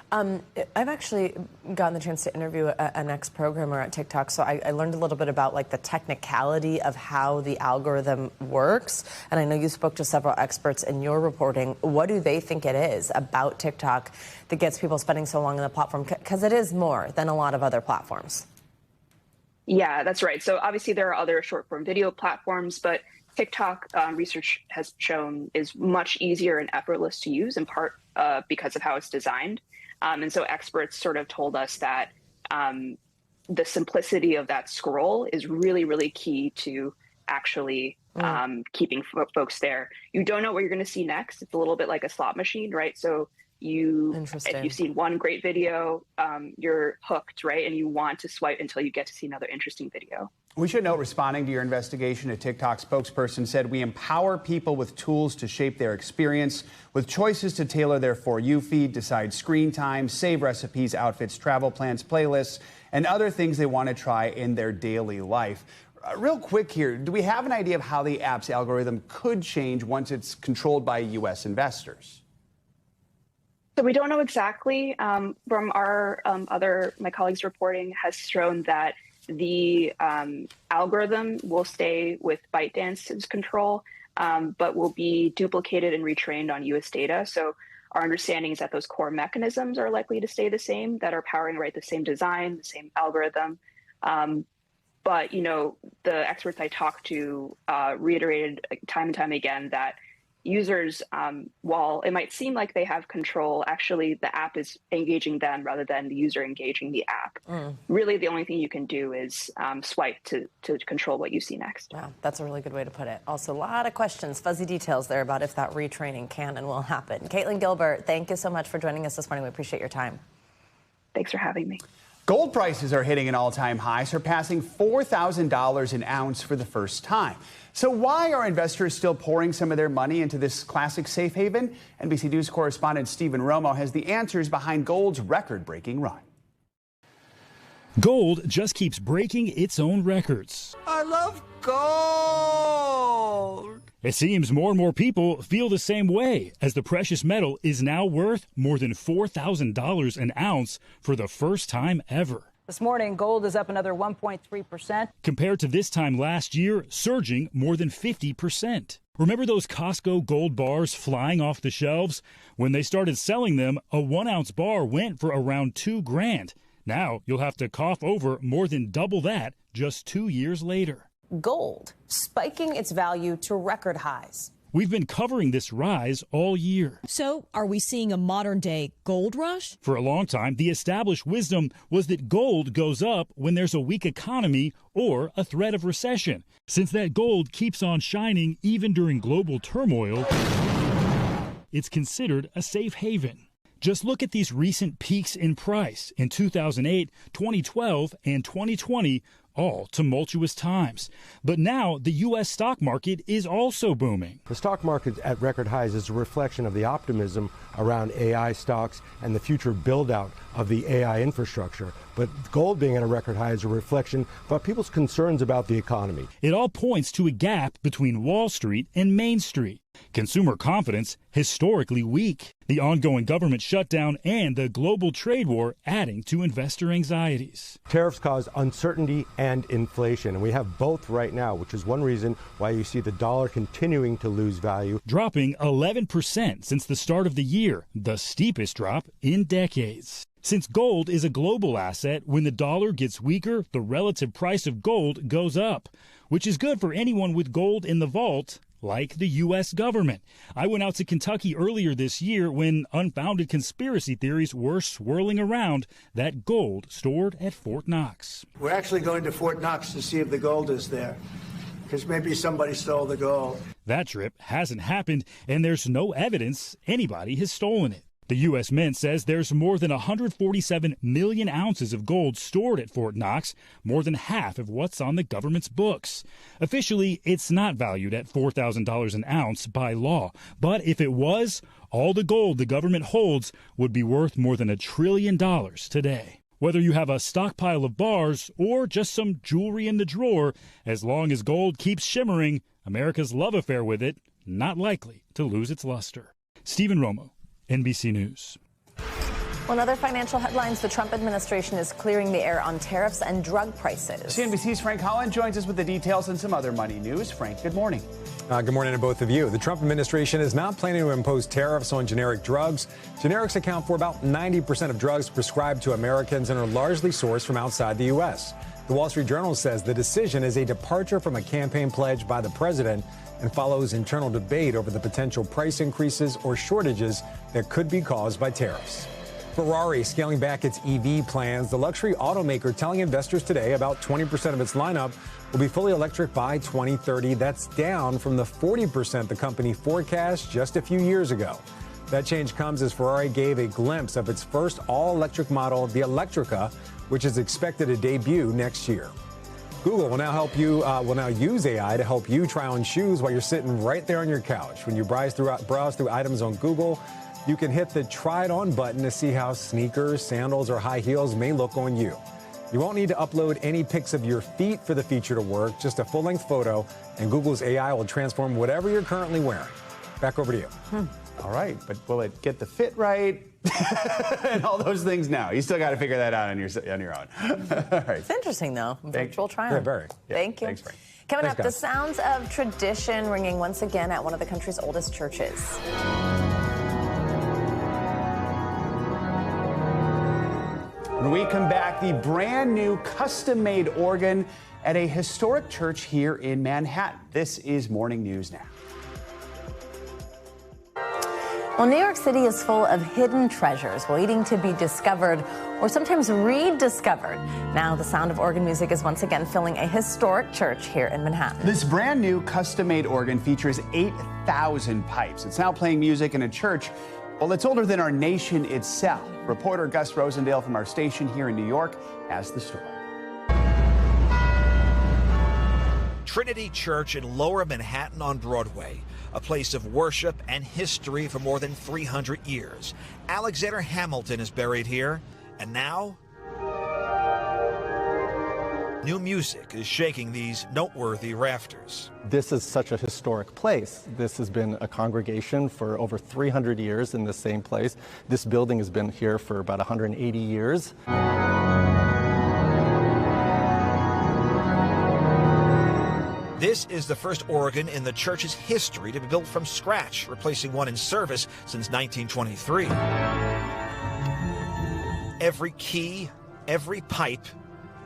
I've actually gotten the chance to interview an ex-programmer at TikTok, so I learned a little bit about the technicality of how the algorithm works. And I know you spoke to several experts in your reporting. What do they think it is about TikTok that gets people spending so long on the platform? Because it is more than a lot of other platforms. Yeah, that's right. So obviously there are other short form video platforms, but TikTok research has shown is much easier and effortless to use, in part because of how it's designed. And so experts sort of told us that the simplicity of that scroll is really, really key to actually keeping folks there. You don't know what you're going to see next. It's a little bit like a slot machine, right? So if you've seen one great video, you're hooked, right? And you want to swipe until you get to see another interesting video. We should note, responding to your investigation, a TikTok spokesperson said, "We empower people with tools to shape their experience, with choices to tailor their For You feed, decide screen time, save recipes, outfits, travel plans, playlists, and other things they want to try in their daily life." Real quick here, do we have an idea of how the app's algorithm could change once it's controlled by U.S. investors? So we don't know exactly. From our my colleagues' reporting has shown that the algorithm will stay with ByteDance's control, but will be duplicated and retrained on U.S. data. So our understanding is that those core mechanisms are likely to stay the same, that are powering the same design, the same algorithm. But, the experts I talked to reiterated time and time again that users, while it might seem like they have control, actually the app is engaging them rather than the user engaging the app. Really, the only thing you can do is swipe to control what you see next. Wow, that's a really good way to put it. Also, a lot of questions, fuzzy details there about if that retraining can and will happen. Caitlin Gilbert, thank you so much for joining us this morning. We appreciate your time. Thanks for having me. Gold prices are hitting an all-time high, surpassing $4,000 an ounce for the first time. So why are investors still pouring some of their money into this classic safe haven? NBC News correspondent Stephen Romo has the answers behind gold's record-breaking run. Gold just keeps breaking its own records. I love gold! It seems more and more people feel the same way, as the precious metal is now worth more than $4,000 an ounce for the first time ever. This morning, gold is up another 1.3%. Compared to this time last year, surging more than 50%. Remember those Costco gold bars flying off the shelves? When they started selling them, a 1-ounce bar went for around $2,000. Now you'll have to cough over more than double that just 2 years later. Gold spiking its value to record highs. We've been covering this rise all year. So, are we seeing a modern-day gold rush? For a long time, the established wisdom was that gold goes up when there's a weak economy or a threat of recession. Since that gold keeps on shining even during global turmoil, it's considered a safe haven. Just look at these recent peaks in price in 2008, 2012, and 2020, all tumultuous times. But now the U.S. stock market is also booming. The stock market at record highs is a reflection of the optimism around AI stocks and the future build-out of the AI infrastructure. But gold being at a record high is a reflection about people's concerns about the economy. It all points to a gap between Wall Street and Main Street. Consumer confidence historically weak. The ongoing government shutdown and the global trade war adding to investor anxieties. Tariffs cause uncertainty and inflation, and we have both right now, which is one reason why you see the dollar continuing to lose value. Dropping 11% since the start of the year, the steepest drop in decades. Since gold is a global asset, when the dollar gets weaker, the relative price of gold goes up, which is good for anyone with gold in the vault, like the U.S. government. I went out to Kentucky earlier this year when unfounded conspiracy theories were swirling around that gold stored at Fort Knox. We're actually going to Fort Knox to see if the gold is there, because maybe somebody stole the gold. That trip hasn't happened, and there's no evidence anybody has stolen it. The U.S. Mint says there's more than 147 million ounces of gold stored at Fort Knox, more than half of what's on the government's books. Officially, it's not valued at $4,000 an ounce by law. But if it was, all the gold the government holds would be worth more than $1 trillion today. Whether you have a stockpile of bars or just some jewelry in the drawer, as long as gold keeps shimmering, America's love affair with it not likely to lose its luster. Stephen Romo, NBC News. Well, in other financial headlines, the Trump administration is clearing the air on tariffs and drug prices. CNBC's Frank Holland joins us with the details and some other money news. Frank, good morning. Good morning to both of you. The Trump administration is not planning to impose tariffs on generic drugs. Generics account for about 90% of drugs prescribed to Americans and are largely sourced from outside the U.S. The Wall Street Journal says the decision is a departure from a campaign pledge by the president and follows internal debate over the potential price increases or shortages that could be caused by tariffs. Ferrari scaling back its EV plans. The luxury automaker telling investors today about 20% of its lineup will be fully electric by 2030. That's down from the 40% the company forecast just a few years ago. That change comes as Ferrari gave a glimpse of its first all-electric model, the Electrica, which is expected to debut next year. Google will now use AI to help you try on shoes while you're sitting right there on your couch. When you browse through items on Google, you can hit the Try It On button to see how sneakers, sandals, or high heels may look on you. You won't need to upload any pics of your feet for the feature to work, just a full-length photo, and Google's AI will transform whatever you're currently wearing. Back over to you. All right, but will it get the fit right and all those things? Now you still got to figure that out on your own. All right. It's interesting though. Virtual try-on. Yeah, very. Yeah, Thank you. Thanks, Frank. Coming Thanks, up, guys. the sounds of tradition ringing once again at one of the country's oldest churches. When we come back, the brand new custom-made organ at a historic church here in Manhattan. This is Morning News Now. Well, New York City is full of hidden treasures waiting to be discovered or sometimes rediscovered. Now, the sound of organ music is once again filling a historic church here in Manhattan. This brand new custom-made organ features 8,000 pipes. It's now playing music in a church, well, it's older than our nation itself. Reporter Gus Rosendale from our station here in New York has the story. Trinity Church in Lower Manhattan on Broadway, a place of worship and history for more than 300 years. Alexander Hamilton is buried here, and now new music is shaking these noteworthy rafters. This is such a historic place. This has been a congregation for over 300 years in the same place. This building has been here for about 180 years. This is the first organ in the church's history to be built from scratch, replacing one in service since 1923. Every key, every pipe,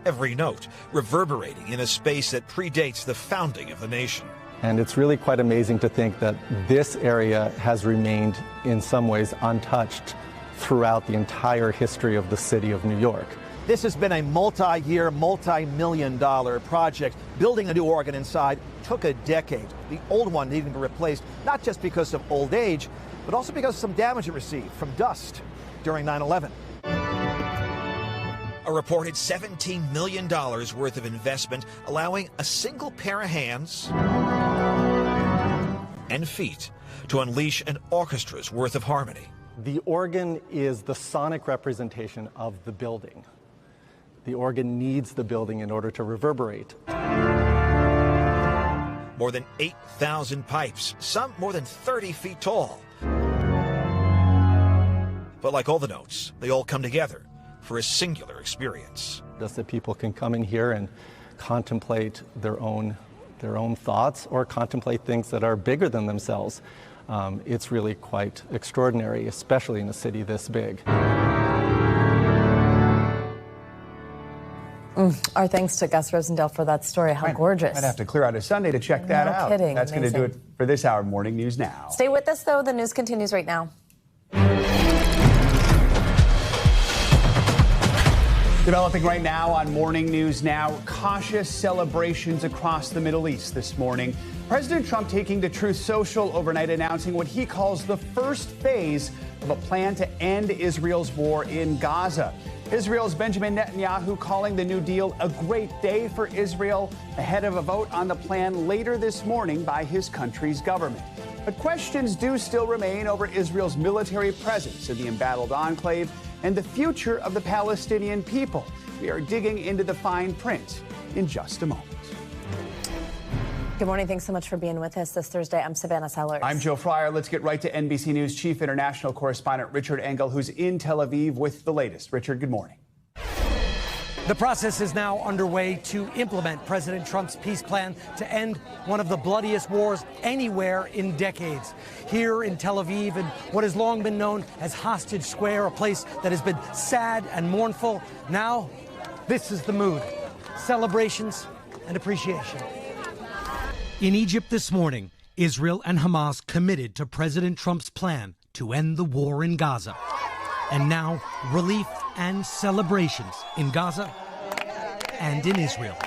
every note reverberating in a space that predates the founding of the nation. And it's really quite amazing to think that this area has remained in some ways untouched throughout the entire history of the city of New York. This has been a multi-year, multi-million-dollar project. Building a new organ inside took a decade. The old one needing to be replaced, not just because of old age, but also because of some damage it received from dust during 9/11. A reported $17 million worth of investment, allowing a single pair of hands and feet to unleash an orchestra's worth of harmony. The organ is the sonic representation of the building. The organ needs the building in order to reverberate. More than 8,000 pipes, some more than 30 feet tall. But like all the notes, they all come together for a singular experience. Just that people can come in here and contemplate their own thoughts or contemplate things that are bigger than themselves. It's really quite extraordinary, especially in a city this big. Our thanks to Gus Rosendale for that story. How gorgeous. I'd have to clear out a Sunday to check that out. No kidding. That's going to do it for this hour of Morning News Now. Stay with us, though. The news continues right now. Developing right now on Morning News Now, cautious celebrations across the Middle East this morning. President Trump taking to Truth Social overnight, announcing what he calls the first phase of a plan to end Israel's war in Gaza. Israel's Benjamin Netanyahu calling the New Deal a great day for Israel ahead of a vote on the plan later this morning by his country's government. But questions do still remain over Israel's military presence in the embattled enclave and the future of the Palestinian people. We are digging into the fine print in just a moment. Good morning. Thanks so much for being with us this Thursday. I'm Savannah Sellers. I'm Joe Fryer. Let's get right to NBC News Chief International Correspondent Richard Engel, who's in Tel Aviv with the latest. Richard, good morning. The process is now underway to implement President Trump's peace plan to end one of the bloodiest wars anywhere in decades. Here in Tel Aviv, in what has long been known as Hostage Square, a place that has been sad and mournful, now this is the mood. celebrations, and appreciation. In Egypt this morning, Israel and Hamas committed to President Trump's plan to end the war in Gaza. And now, relief and celebrations in Gaza and in Israel.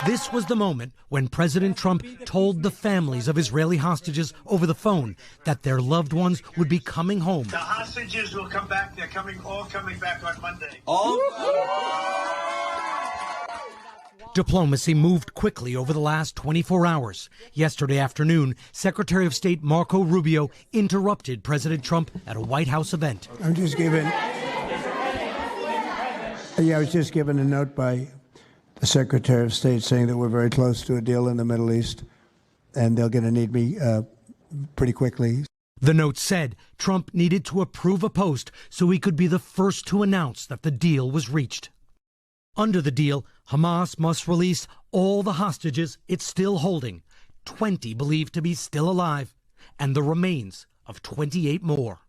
This was the moment when President Trump told the families of Israeli hostages over the phone that their loved ones would be coming home. The hostages will come back. They're all coming back on Monday. Diplomacy moved quickly over the last 24 hours. Yesterday afternoon, Secretary of State Marco Rubio interrupted President Trump at a White House event. I was just given a note by the Secretary of State saying that we're very close to a deal in the Middle East, and they're going to need me pretty quickly. The note said Trump needed to approve a post so he could be the first to announce that the deal was reached. Under the deal, Hamas must release all the hostages it's still holding, 20 believed to be still alive, and the remains of 28 more.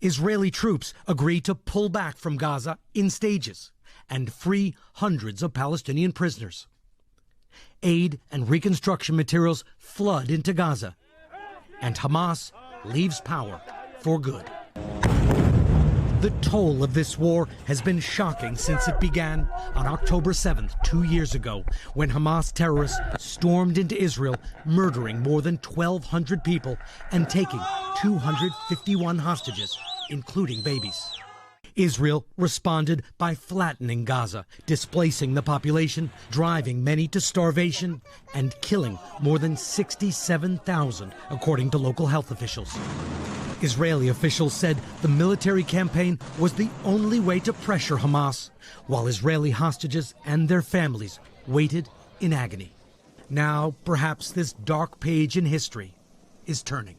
Israeli troops agree to pull back from Gaza in stages and free hundreds of Palestinian prisoners. Aid and reconstruction materials flood into Gaza, and Hamas leaves power for good. The toll of this war has been shocking since it began on October 7th, 2 years ago, when Hamas terrorists stormed into Israel, murdering more than 1,200 people and taking 251 hostages, including babies. Israel responded by flattening Gaza, displacing the population, driving many to starvation, and killing more than 67,000, according to local health officials. Israeli officials said the military campaign was the only way to pressure Hamas, while Israeli hostages and their families waited in agony. Now, perhaps this dark page in history is turning.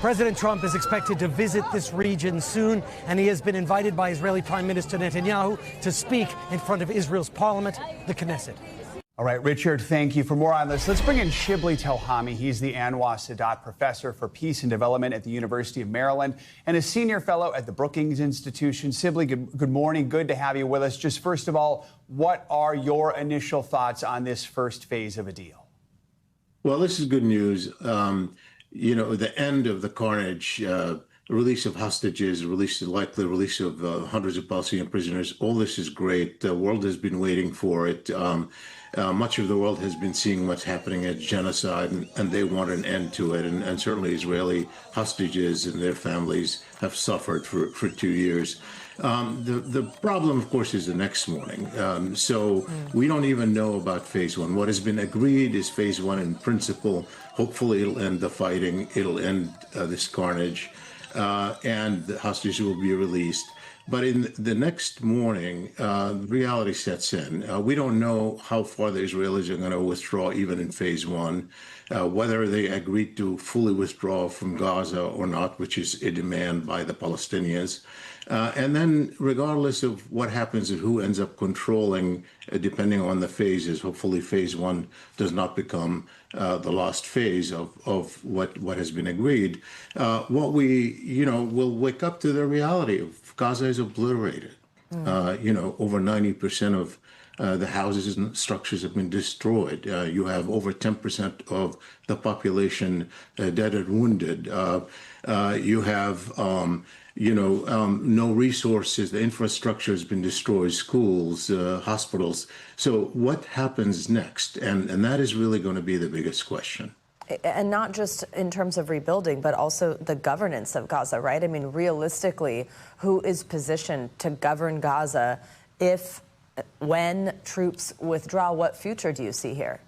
President Trump is expected to visit this region soon, and he has been invited by Israeli Prime Minister Netanyahu to speak in front of Israel's parliament, the Knesset. All right, Richard, thank you. For more on this, let's bring in Shibli Telhami. He's the Anwar Sadat Professor for Peace and Development at the University of Maryland and a senior fellow at the Brookings Institution. Shibli, good morning. Good to have you with us. Just first of all, what are your initial thoughts on this first phase of a deal? Well, this is good news. The end of the carnage, release of hostages, likely release of hundreds of Palestinian prisoners. All this is great. The world has been waiting for it. Much of the world has been seeing what's happening as genocide, and they want an end to it. And certainly Israeli hostages and their families have suffered for 2 years. The problem, of course, is the next morning. So we don't even know about phase one. What has been agreed is phase one in principle. Hopefully it'll end the fighting. It'll end this carnage, and the hostages will be released. But in the next morning, reality sets in. We don't know how far the Israelis are going to withdraw, even in phase one, whether they agreed to fully withdraw from Gaza or not, which is a demand by the Palestinians. And then regardless of what happens and who ends up controlling, depending on the phases, hopefully phase one does not become the last phase of what has been agreed. What we, will wake up to the reality of Gaza is obliterated. Over 90% of the houses and structures have been destroyed. You have over 10% of the population dead and wounded. You have no resources. The infrastructure has been destroyed, schools, hospitals. So what happens next? And that is really going to be the biggest question. And not just in terms of rebuilding, but also the governance of Gaza, right? I mean, realistically, who is positioned to govern Gaza when troops withdraw? What future do you see here?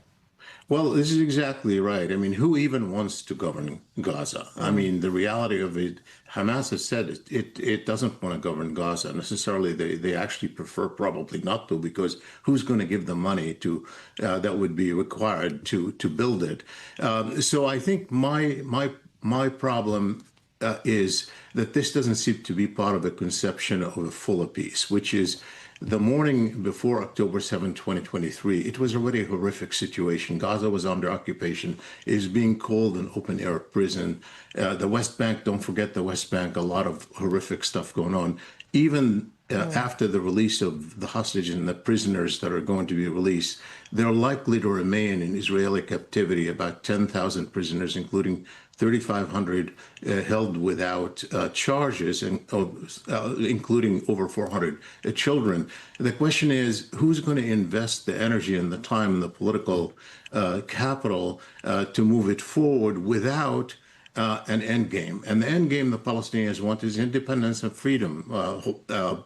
Well, this is exactly right. I mean, who even wants to govern Gaza? I mean, the reality of it, Hamas has said it doesn't want to govern Gaza necessarily. They actually prefer probably not to, because who's going to give the money to that would be required to build it? So I think my problem is that this doesn't seem to be part of a conception of a fuller peace, which is the morning before October 7, 2023, it was already a horrific situation. Gaza was under occupation. It is being called an open-air prison. The West Bank, don't forget the West Bank, a lot of horrific stuff going on. Even after the release of the hostages and the prisoners that are going to be released, there are likely to remain in Israeli captivity about 10,000 prisoners, including 3,500 held without charges, and including over 400 children. The question is, who's going to invest the energy and the time and the political capital to move it forward without an end game? And the end game the Palestinians want is independence and freedom.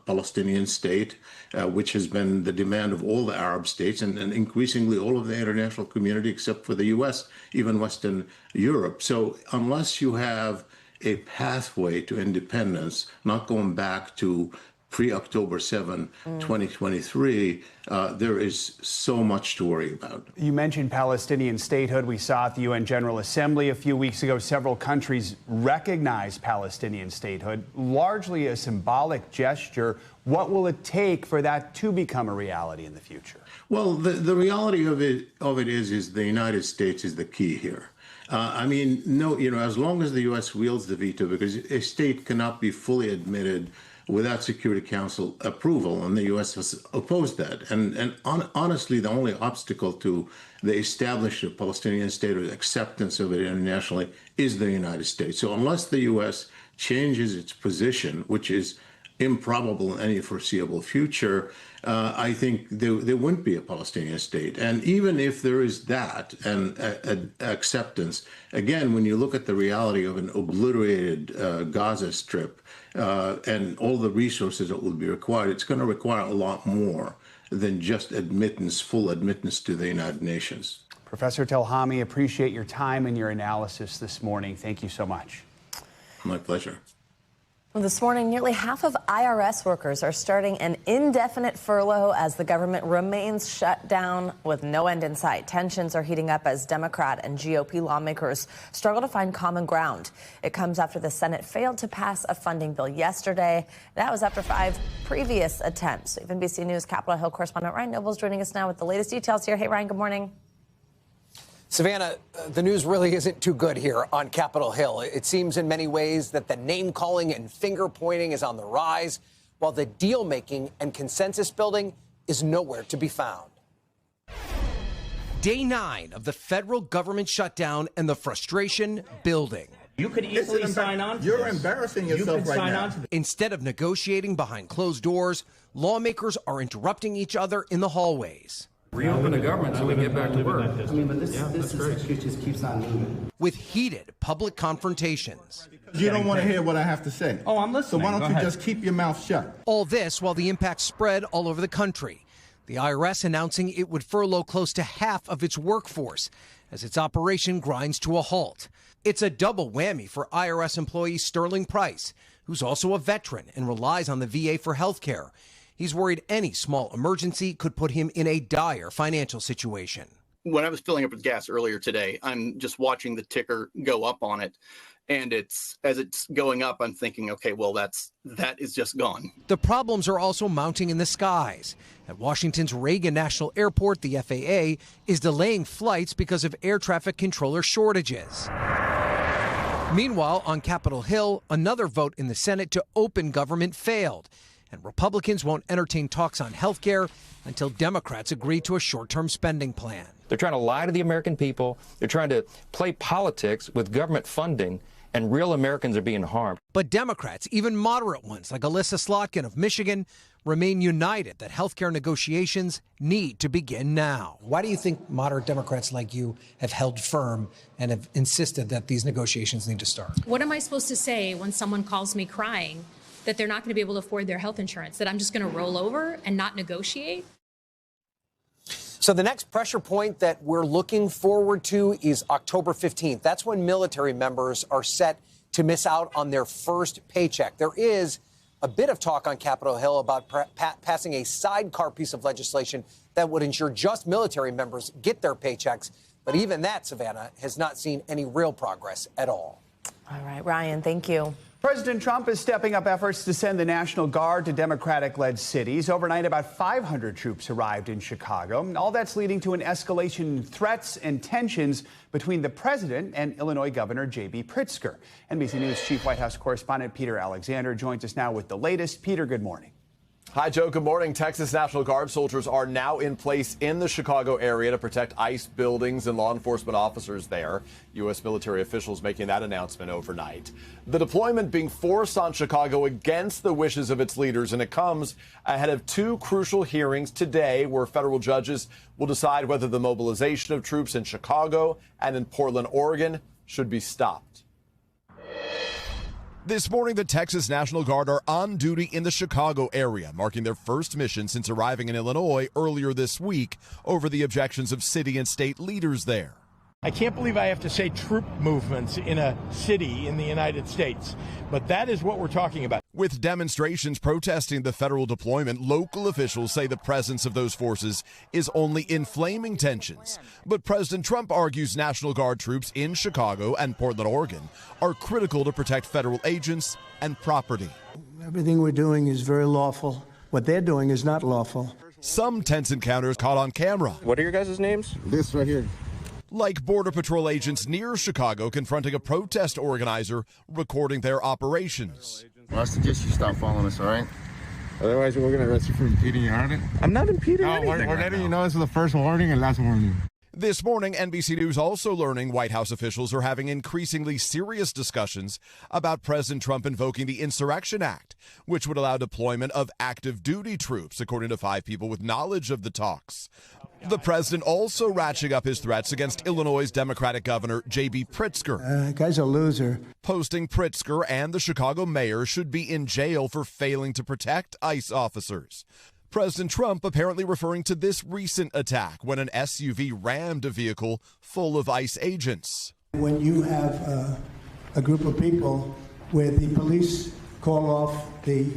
Palestinian state, which has been the demand of all the Arab states and increasingly all of the international community, except for the U.S., even Western Europe. So unless you have a pathway to independence, not going back to pre-October 7, 2023, there is so much to worry about. You mentioned Palestinian statehood. We saw at the UN General Assembly a few weeks ago, several countries recognized Palestinian statehood, largely a symbolic gesture. What will it take for that to become a reality in the future? Well, the reality of it is the United States is the key here. I mean, no, as long as the U.S. wields the veto, because a state cannot be fully admitted without Security Council approval, and the U.S. has opposed that. And honestly, the only obstacle to the establishment of Palestinian state or acceptance of it internationally is the United States. So unless the U.S. changes its position, which is improbable in any foreseeable future, I think there wouldn't be a Palestinian state. And even if there is that and acceptance, again, when you look at the reality of an obliterated Gaza Strip and all the resources that will be required, it's going to require a lot more than just admittance, full admittance to the United Nations. Professor Telhami, appreciate your time and your analysis this morning. Thank you so much. My pleasure. Well, this morning, nearly half of IRS workers are starting an indefinite furlough as the government remains shut down with no end in sight. Tensions are heating up as Democrat and GOP lawmakers struggle to find common ground. It comes after the Senate failed to pass a funding bill yesterday. That was after 5 previous attempts. So NBC News Capitol Hill correspondent Ryan Noble is joining us now with the latest details here. Hey, Ryan, good morning. Savannah, the news really isn't too good here on Capitol Hill. It seems in many ways that the name-calling and finger-pointing is on the rise, while the deal-making and consensus building is nowhere to be found. Day 9 of the federal government shutdown and the frustration building. You could easily sign on to You're this. embarrassing yourself right now. Instead of negotiating behind closed doors, lawmakers are interrupting each other in the hallways. Reopen the government so we get back to work. I mean, but this just keeps on moving. With heated public confrontations. You don't want to hear what I have to say. Oh, I'm listening. So why don't you just keep your mouth shut? All this while the impact spread all over the country. The IRS announcing it would furlough close to half of its workforce as its operation grinds to a halt. It's a double whammy for IRS employee Sterling Price, who's also a veteran and relies on the VA for health care. He's worried any small emergency could put him in a dire financial situation. When I was filling up with gas earlier today, I'm just watching the ticker go up on it. And as it's going up, I'm thinking, OK, well, that is just gone. The problems are also mounting in the skies. At Washington's Reagan National Airport, the FAA is delaying flights because of air traffic controller shortages. Meanwhile, on Capitol Hill, another vote in the Senate to open government failed. And Republicans won't entertain talks on health care until Democrats agree to a short-term spending plan. They're trying to lie to the American people. They're trying to play politics with government funding, and real Americans are being harmed. But Democrats, even moderate ones like Alyssa Slotkin of Michigan, remain united that health care negotiations need to begin now. Why do you think moderate Democrats like you have held firm and have insisted that these negotiations need to start? What am I supposed to say when someone calls me crying that they're not going to be able to afford their health insurance, that I'm just going to roll over and not negotiate? So the next pressure point that we're looking forward to is October 15th. That's when military members are set to miss out on their first paycheck. There is a bit of talk on Capitol Hill about passing a sidecar piece of legislation that would ensure just military members get their paychecks. But even that, Savannah, has not seen any real progress at all. All right, Ryan, thank you. President Trump is stepping up efforts to send the National Guard to Democratic-led cities. Overnight, about 500 troops arrived in Chicago. All that's leading to an escalation in threats and tensions between the president and Illinois Governor J.B. Pritzker. NBC News Chief White House correspondent Peter Alexander joins us now with the latest. Peter, good morning. Hi, Joe. Good morning. Texas National Guard soldiers are now in place in the Chicago area to protect ICE buildings and law enforcement officers there. U.S. military officials making that announcement overnight. The deployment being forced on Chicago against the wishes of its leaders, and it comes ahead of two crucial hearings today where federal judges will decide whether the mobilization of troops in Chicago and in Portland, Oregon should be stopped. This morning, the Texas National Guard are on duty in the Chicago area, marking their first mission since arriving in Illinois earlier this week over the objections of city and state leaders there. I can't believe I have to say troop movements in a city in the United States, but that is what we're talking about. With demonstrations protesting the federal deployment, local officials say the presence of those forces is only inflaming tensions. But President Trump argues National Guard troops in Chicago and Portland, Oregon are critical to protect federal agents and property. Everything we're doing is very lawful. What they're doing is not lawful. Some tense encounters caught on camera. What are your guys' names? This right here. Like Border Patrol agents near Chicago confronting a protest organizer recording their operations. Well, I suggest you stop following us, all right? Otherwise, we're going to arrest you for impeding your audit. I'm not impeding anything. We're letting you know this is the first warning and last warning. This morning, NBC News also learning White House officials are having increasingly serious discussions about President Trump invoking the Insurrection Act, which would allow deployment of active duty troops, according to 5 people with knowledge of the talks. The president also ratcheting up his threats against Illinois' Democratic Governor J.B. Pritzker. Guy's a loser. Posting Pritzker and the Chicago mayor should be in jail for failing to protect ICE officers. President Trump apparently referring to this recent attack when an SUV rammed a vehicle full of ICE agents. When you have a group of people where the police call off the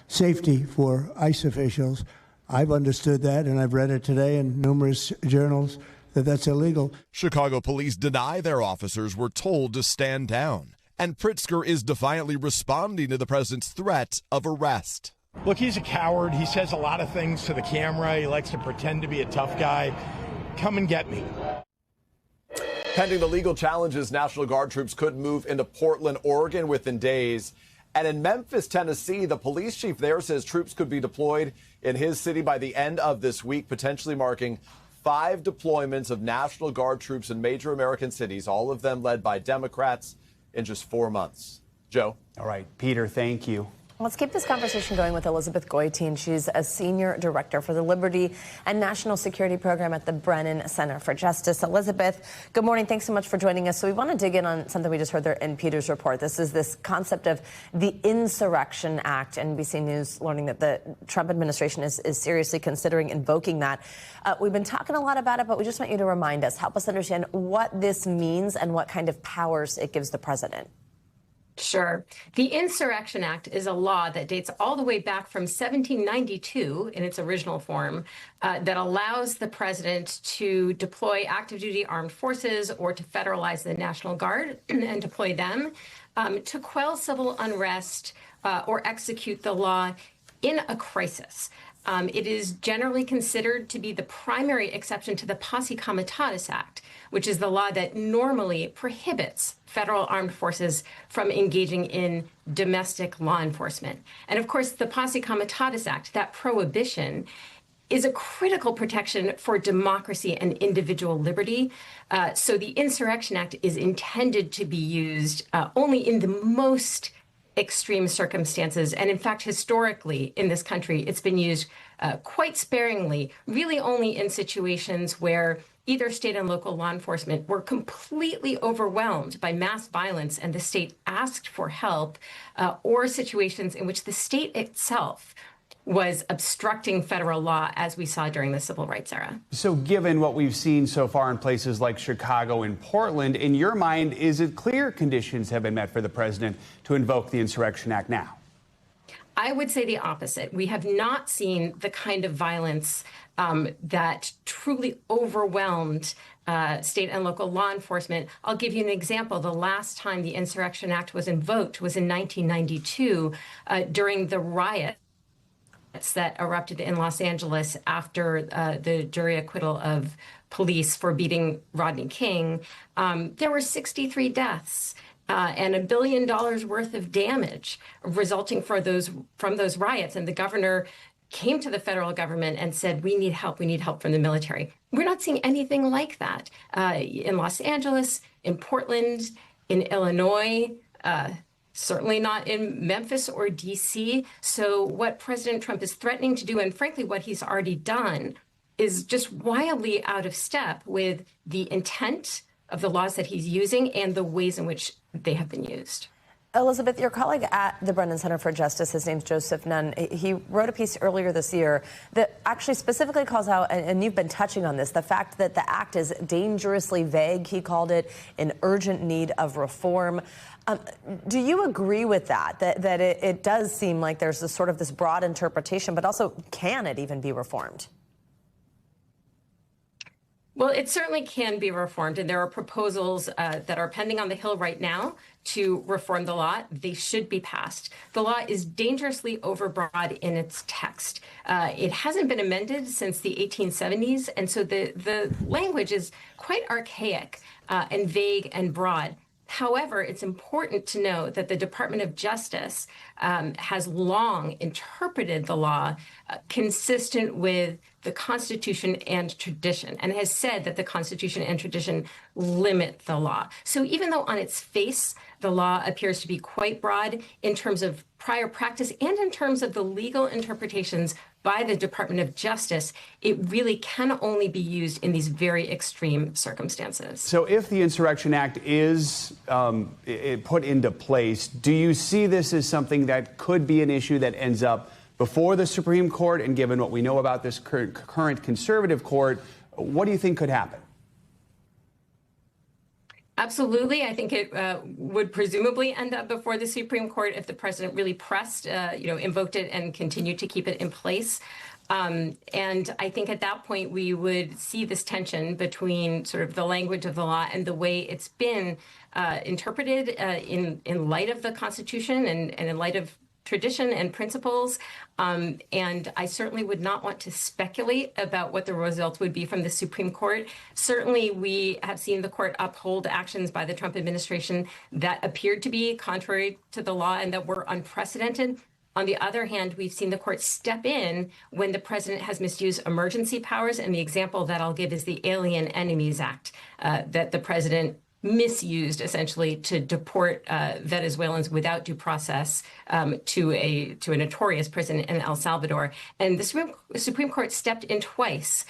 safety for ICE officials, I've understood that, and I've read it today in numerous journals, that that's illegal. Chicago police deny their officers were told to stand down. And Pritzker is defiantly responding to the president's threat of arrest. Look, he's a coward. He says a lot of things to the camera. He likes to pretend to be a tough guy. Come and get me. Pending the legal challenges, National Guard troops could move into Portland, Oregon within days. And in Memphis, Tennessee, the police chief there says troops could be deployed in his city by the end of this week, potentially marking 5 deployments of National Guard troops in major American cities, all of them led by Democrats, in just 4 months. Joe? All right, Peter, thank you. Let's keep this conversation going with Elizabeth Goitein. She's a senior director for the Liberty and National Security Program at the Brennan Center for Justice. Elizabeth, good morning. Thanks so much for joining us. So we want to dig in on something we just heard there in Peter's report. This is this concept of the Insurrection Act. NBC News learning that the Trump administration is seriously considering invoking that. We've been talking a lot about it, but we just want you to remind us, help us understand what this means and what kind of powers it gives the president. Sure. The Insurrection Act is a law that dates all the way back from 1792 in its original form that allows the president to deploy active duty armed forces or to federalize the National Guard and deploy them to quell civil unrest or execute the law in a crisis. It is generally considered to be the primary exception to the Posse Comitatus Act, which is the law that normally prohibits federal armed forces from engaging in domestic law enforcement. And of course, the Posse Comitatus Act, that prohibition, is a critical protection for democracy and individual liberty. So the Insurrection Act is intended to be used only in the most extreme circumstances. And in fact, historically in this country, it's been used quite sparingly, really only in situations where either state and local law enforcement were completely overwhelmed by mass violence and the state asked for help, or situations in which the state itself was obstructing federal law, as we saw during the civil rights era. So given what we've seen so far in places like Chicago and Portland, in your mind, is it clear conditions have been met for the president to invoke the Insurrection Act now? I would say the opposite. We have not seen the kind of violence that truly overwhelmed state and local law enforcement. I'll give you an example. The last time the Insurrection Act was invoked was in 1992 during the riot that erupted in Los Angeles after the jury acquittal of police for beating Rodney King. There were 63 deaths. and $1 billion worth of damage resulting from those riots. And the governor came to the federal government and said, we need help from the military. We're not seeing anything like that in Los Angeles, in Portland, in Illinois, certainly not in Memphis or DC. So what President Trump is threatening to do, and frankly, what he's already done, is just wildly out of step with the intent of the laws that he's using and the ways in which they have been used. Elizabeth, your colleague at the Brennan Center for Justice, his name's Joseph Nunn, he wrote a piece earlier this year that actually specifically calls out, and you've been touching on this, the fact that the act is dangerously vague. He called it in urgent need of reform. Do you agree with that it does seem like there's this broad interpretation, but also can it even be reformed? Well, it certainly can be reformed, and there are proposals that are pending on the Hill right now to reform the law. They should be passed. The law is dangerously overbroad in its text. It hasn't been amended since the 1870s, and so the language is quite archaic and vague and broad. However, it's important to know that the Department of Justice has long interpreted the law consistent with the Constitution and tradition, and has said that the Constitution and tradition limit the law. So even though on its face the law appears to be quite broad in terms of prior practice and in terms of the legal interpretations by the Department of Justice, it really can only be used in these very extreme circumstances. So if the Insurrection Act is put into place, do you see this as something that could be an issue that ends up before the Supreme Court? And given what we know about this current conservative court, what do you think could happen? Absolutely. I think it would presumably end up before the Supreme Court if the president really pressed, invoked it and continued to keep it in place. And I think at that point, we would see this tension between sort of the language of the law and the way it's been interpreted in light of the Constitution and in light of tradition and principles. And I certainly would not want to speculate about what the results would be from the Supreme Court. Certainly, we have seen the court uphold actions by the Trump administration that appeared to be contrary to the law and that were unprecedented. On the other hand, we've seen the court step in when the president has misused emergency powers. And the example that I'll give is the Alien Enemies Act that the president misused essentially to deport Venezuelans without due process to a notorious prison in El Salvador. And the Supreme Court stepped in twice,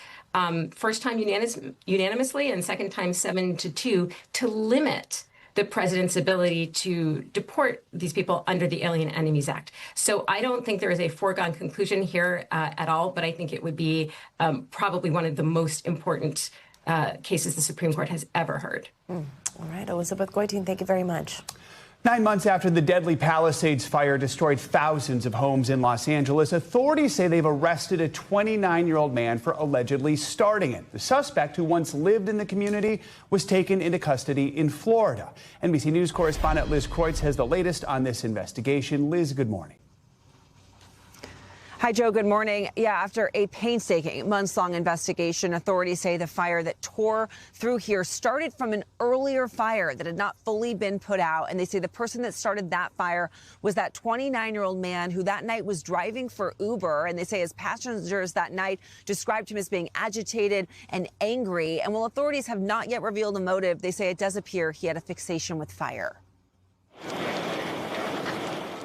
first time unanimously and second time 7-2, to limit the president's ability to deport these people under the Alien Enemies Act. So I don't think there is a foregone conclusion here at all, but I think it would be probably one of the most important cases the Supreme Court has ever heard. All right, Elizabeth Goitein, thank you very much. 9 months after the deadly Palisades fire destroyed thousands of homes in Los Angeles, authorities say they've arrested a 29-year-old man for allegedly starting it. The suspect, who once lived in the community, was taken into custody in Florida. NBC News correspondent Liz Kreutz has the latest on this investigation. Liz, good morning. Hi, Joe. Good morning. Yeah, after a painstaking months-long investigation, authorities say the fire that tore through here started from an earlier fire that had not fully been put out. And they say the person that started that fire was that 29-year-old man who that night was driving for Uber. And they say his passengers that night described him as being agitated and angry. And while authorities have not yet revealed a motive, they say it does appear he had a fixation with fire.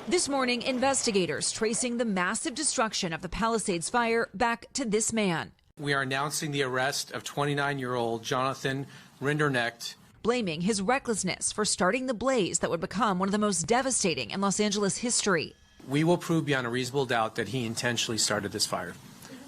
This morning, investigators tracing the massive destruction of the Palisades fire back to this man. We are announcing the arrest of 29-year-old Jonathan Rinderknecht, blaming his recklessness for starting the blaze that would become one of the most devastating in Los Angeles history. We will prove beyond a reasonable doubt that he intentionally started this fire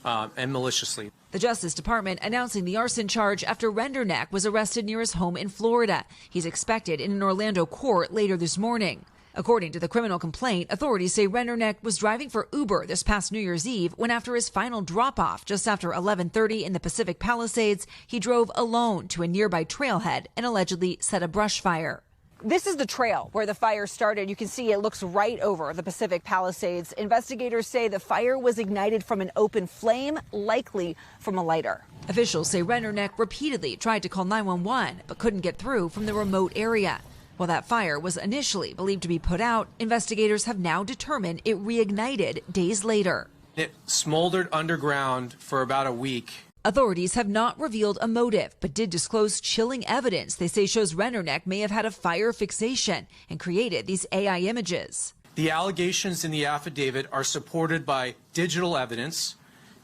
and maliciously. The Justice Department announcing the arson charge after Rinderknecht was arrested near his home in Florida. He's expected in an Orlando court later this morning. According to the criminal complaint, authorities say Rinderknecht was driving for Uber this past New Year's Eve when, after his final drop-off just after 11:30 in the Pacific Palisades, he drove alone to a nearby trailhead and allegedly set a brush fire. This is the trail where the fire started. You can see it looks right over the Pacific Palisades. Investigators say the fire was ignited from an open flame, likely from a lighter. Officials say Rinderknecht repeatedly tried to call 911 but couldn't get through from the remote area. While that fire was initially believed to be put out, investigators have now determined it reignited days later. It smoldered underground for about a week. Authorities have not revealed a motive, but did disclose chilling evidence they say shows Renderneck may have had a fire fixation and created these AI images. The allegations in the affidavit are supported by digital evidence,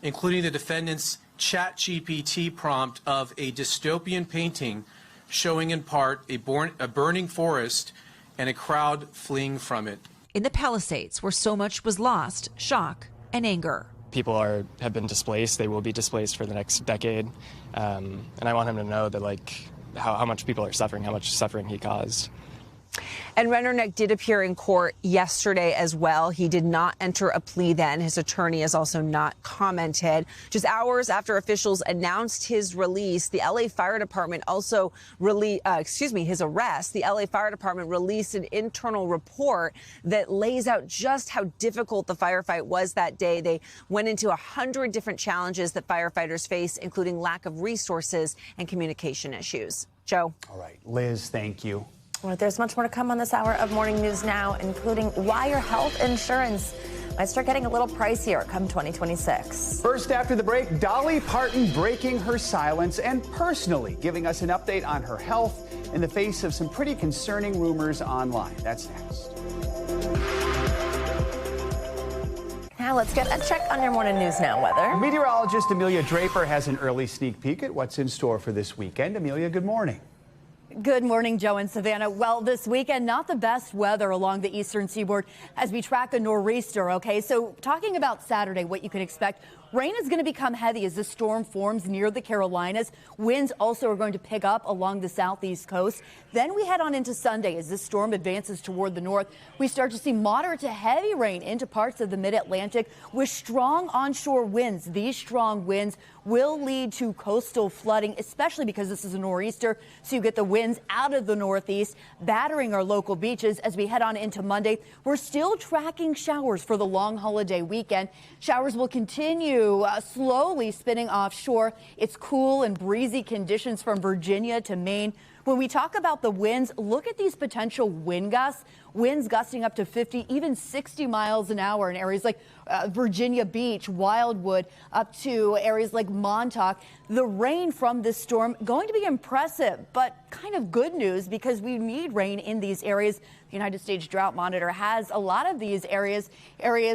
including the defendant's ChatGPT prompt of a dystopian painting showing in part a burning forest and a crowd fleeing from it. In the Palisades, where so much was lost, shock and anger. People have been displaced. They will be displaced for the next decade. And I want him to know that, how much people are suffering, how much suffering he caused. And Renderneck did appear in court yesterday as well. He did not enter a plea then. His attorney has also not commented. Just hours after officials announced his release, the LA Fire Department also his arrest. The LA Fire Department released an internal report that lays out just how difficult the firefight was that day. They went into 100 different challenges that firefighters face, including lack of resources and communication issues. Joe. All right, Liz, thank you. Well, there's much more to come on this hour of Morning News Now, including why your health insurance might start getting a little pricier come 2026. First, after the break, Dolly Parton breaking her silence and personally giving us an update on her health in the face of some pretty concerning rumors online. That's next. Now let's get a check on your Morning News Now weather. Meteorologist Amelia Draper has an early sneak peek at what's in store for this weekend. Amelia, good morning. Good morning, Joe and Savannah. Well, this weekend, not the best weather along the eastern seaboard as we track a nor'easter, okay? So talking about Saturday, what you can expect. Rain is going to become heavy as this storm forms near the Carolinas. Winds also are going to pick up along the southeast coast. Then we head on into Sunday as this storm advances toward the north. We start to see moderate to heavy rain into parts of the mid-Atlantic with strong onshore winds. These strong winds will lead to coastal flooding, especially because this is a nor'easter. So you get the winds out of the northeast, battering our local beaches as we head on into Monday. We're still tracking showers for the long holiday weekend. Showers will continue slowly spinning offshore. It's cool and breezy conditions from Virginia to Maine. When we talk about the winds, look at these potential wind gusts. Winds gusting up to 50, even 60 miles an hour in areas like Virginia Beach, Wildwood, up to areas like Montauk. The rain from this storm going to be impressive, but kind of good news because we need rain in these areas. The United States Drought Monitor has a lot of these areas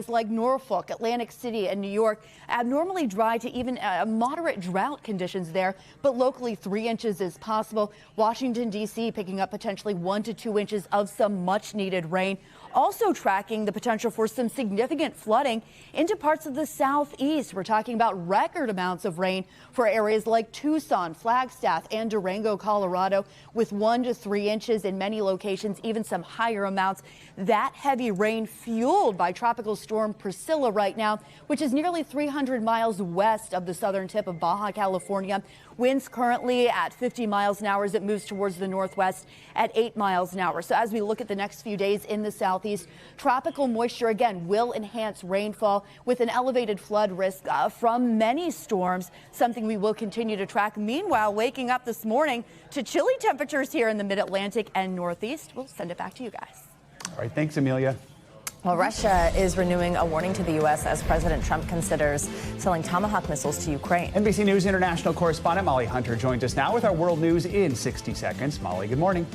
like Norfolk, Atlantic City, and New York, abnormally dry to even moderate drought conditions there, but locally 3 inches is possible. Washington, D.C. picking up potentially 1 to 2 inches of some much needed rain. Also tracking the potential for some significant flooding into parts of the southeast. We're talking about record amounts of rain for areas like Tucson, Flagstaff, and Durango, Colorado, with 1 to 3 inches in many locations, even some higher amounts. That heavy rain fueled by Tropical Storm Priscilla right now, which is nearly 300 miles west of the southern tip of Baja California. Winds currently at 50 miles an hour as it moves towards the northwest at 8 miles an hour. So as we look at the next few days in the southeast, tropical moisture again will enhance rainfall with an elevated flood risk from many storms, something we will continue to track. Meanwhile, waking up this morning to chilly temperatures here in the mid-Atlantic and northeast. We'll send it back to you guys. All right, thanks, Amelia. Well, Russia is renewing a warning to the U.S. as President Trump considers selling Tomahawk missiles to Ukraine. NBC News international correspondent Molly Hunter joins us now with our world news in 60 seconds. Molly, good morning.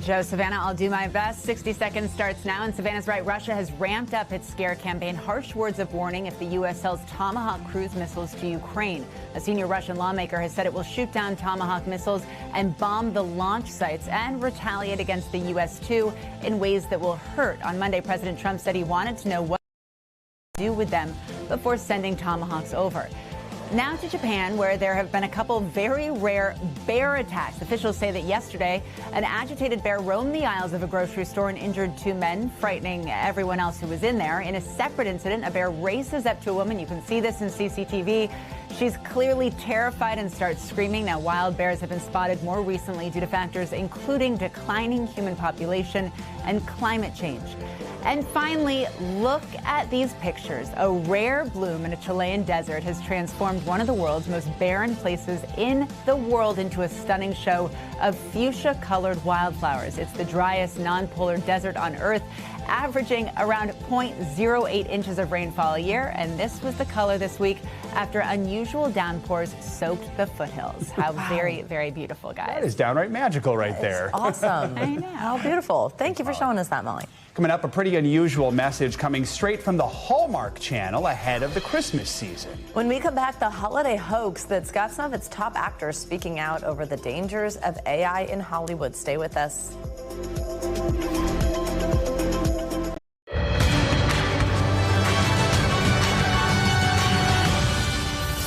Joe, Savannah, I'll do my best. 60 seconds starts now, and Savannah's right. Russia has ramped up its scare campaign. Harsh words of warning if the U.S. sells Tomahawk cruise missiles to Ukraine. A senior Russian lawmaker has said it will shoot down Tomahawk missiles and bomb the launch sites and retaliate against the U.S. too in ways that will hurt. On Monday, President Trump said he wanted to know what to do with them before sending Tomahawks over. Now to Japan, where there have been a couple very rare bear attacks. Officials say that yesterday, an agitated bear roamed the aisles of a grocery store and injured 2 men, frightening everyone else who was in there. In a separate incident, a bear races up to a woman. You can see this in CCTV. She's clearly terrified and starts screaming. Now, wild bears have been spotted more recently due to factors including declining human population and climate change. And finally, look at these pictures. A rare bloom in a Chilean desert has transformed one of the world's most barren places in the world into a stunning show of fuchsia-colored wildflowers. It's the driest non-polar desert on Earth, averaging around 0.08 inches of rainfall a year. And this was the color this week after unusual downpours soaked the foothills. How very, very beautiful, guys. That is downright magical right there. Awesome. I know. How beautiful. Thank you for showing us that, Molly. Coming up, a pretty unusual message coming straight from the Hallmark Channel ahead of the Christmas season. When we come back, the holiday hoax that's got some of its top actors speaking out over the dangers of AI in Hollywood. Stay with us.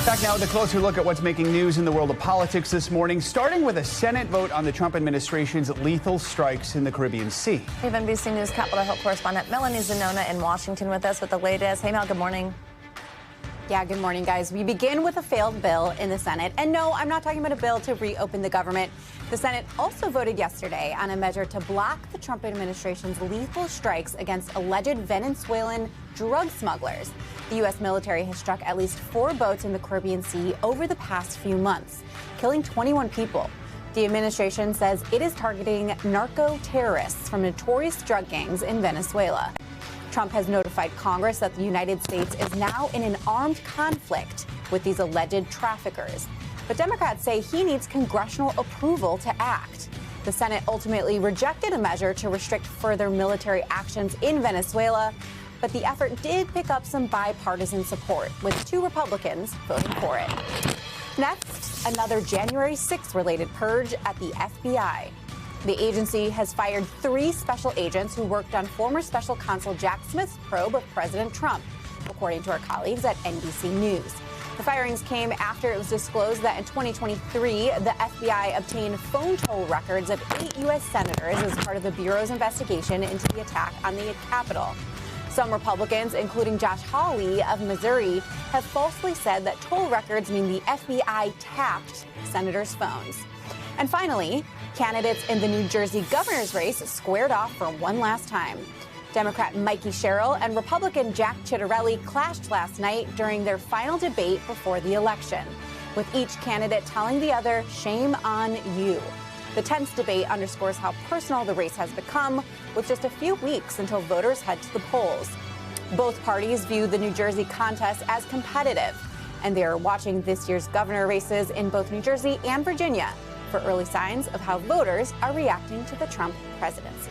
Back now with a closer look at what's making news in the world of politics this morning, starting with a Senate vote on the Trump administration's lethal strikes in the Caribbean Sea. We have NBC News Capitol Hill correspondent Melanie Zanona in Washington with us with the latest. Hey, Mel, good morning. Yeah, good morning, guys. We begin with a failed bill in the Senate. And no, I'm not talking about a bill to reopen the government. The Senate also voted yesterday on a measure to block the Trump administration's lethal strikes against alleged Venezuelan drug smugglers. The U.S. military has struck at least 4 boats in the Caribbean Sea over the past few months, killing 21 people. The administration says it is targeting narco-terrorists from notorious drug gangs in Venezuela. Trump has notified Congress that the United States is now in an armed conflict with these alleged traffickers. But Democrats say he needs congressional approval to act. The Senate ultimately rejected a measure to restrict further military actions in Venezuela, but the effort did pick up some bipartisan support, with 2 Republicans voting for it. Next, another January 6th related purge at the FBI. The agency has fired 3 special agents who worked on former special counsel Jack Smith's probe of President Trump, according to our colleagues at NBC News. The firings came after it was disclosed that in 2023, the FBI obtained phone toll records of 8 U.S. senators as part of the Bureau's investigation into the attack on the Capitol. Some Republicans, including Josh Hawley of Missouri, have falsely said that toll records mean the FBI tapped senators' phones. And finally, candidates in the New Jersey governor's race squared off for one last time. Democrat Mikey Sherrill and Republican Jack Ciattarelli clashed last night during their final debate before the election, with each candidate telling the other, "Shame on you." The tense debate underscores how personal the race has become, with just a few weeks until voters head to the polls. Both parties view the New Jersey contest as competitive, and they are watching this year's governor races in both New Jersey and Virginia for early signs of how voters are reacting to the Trump presidency.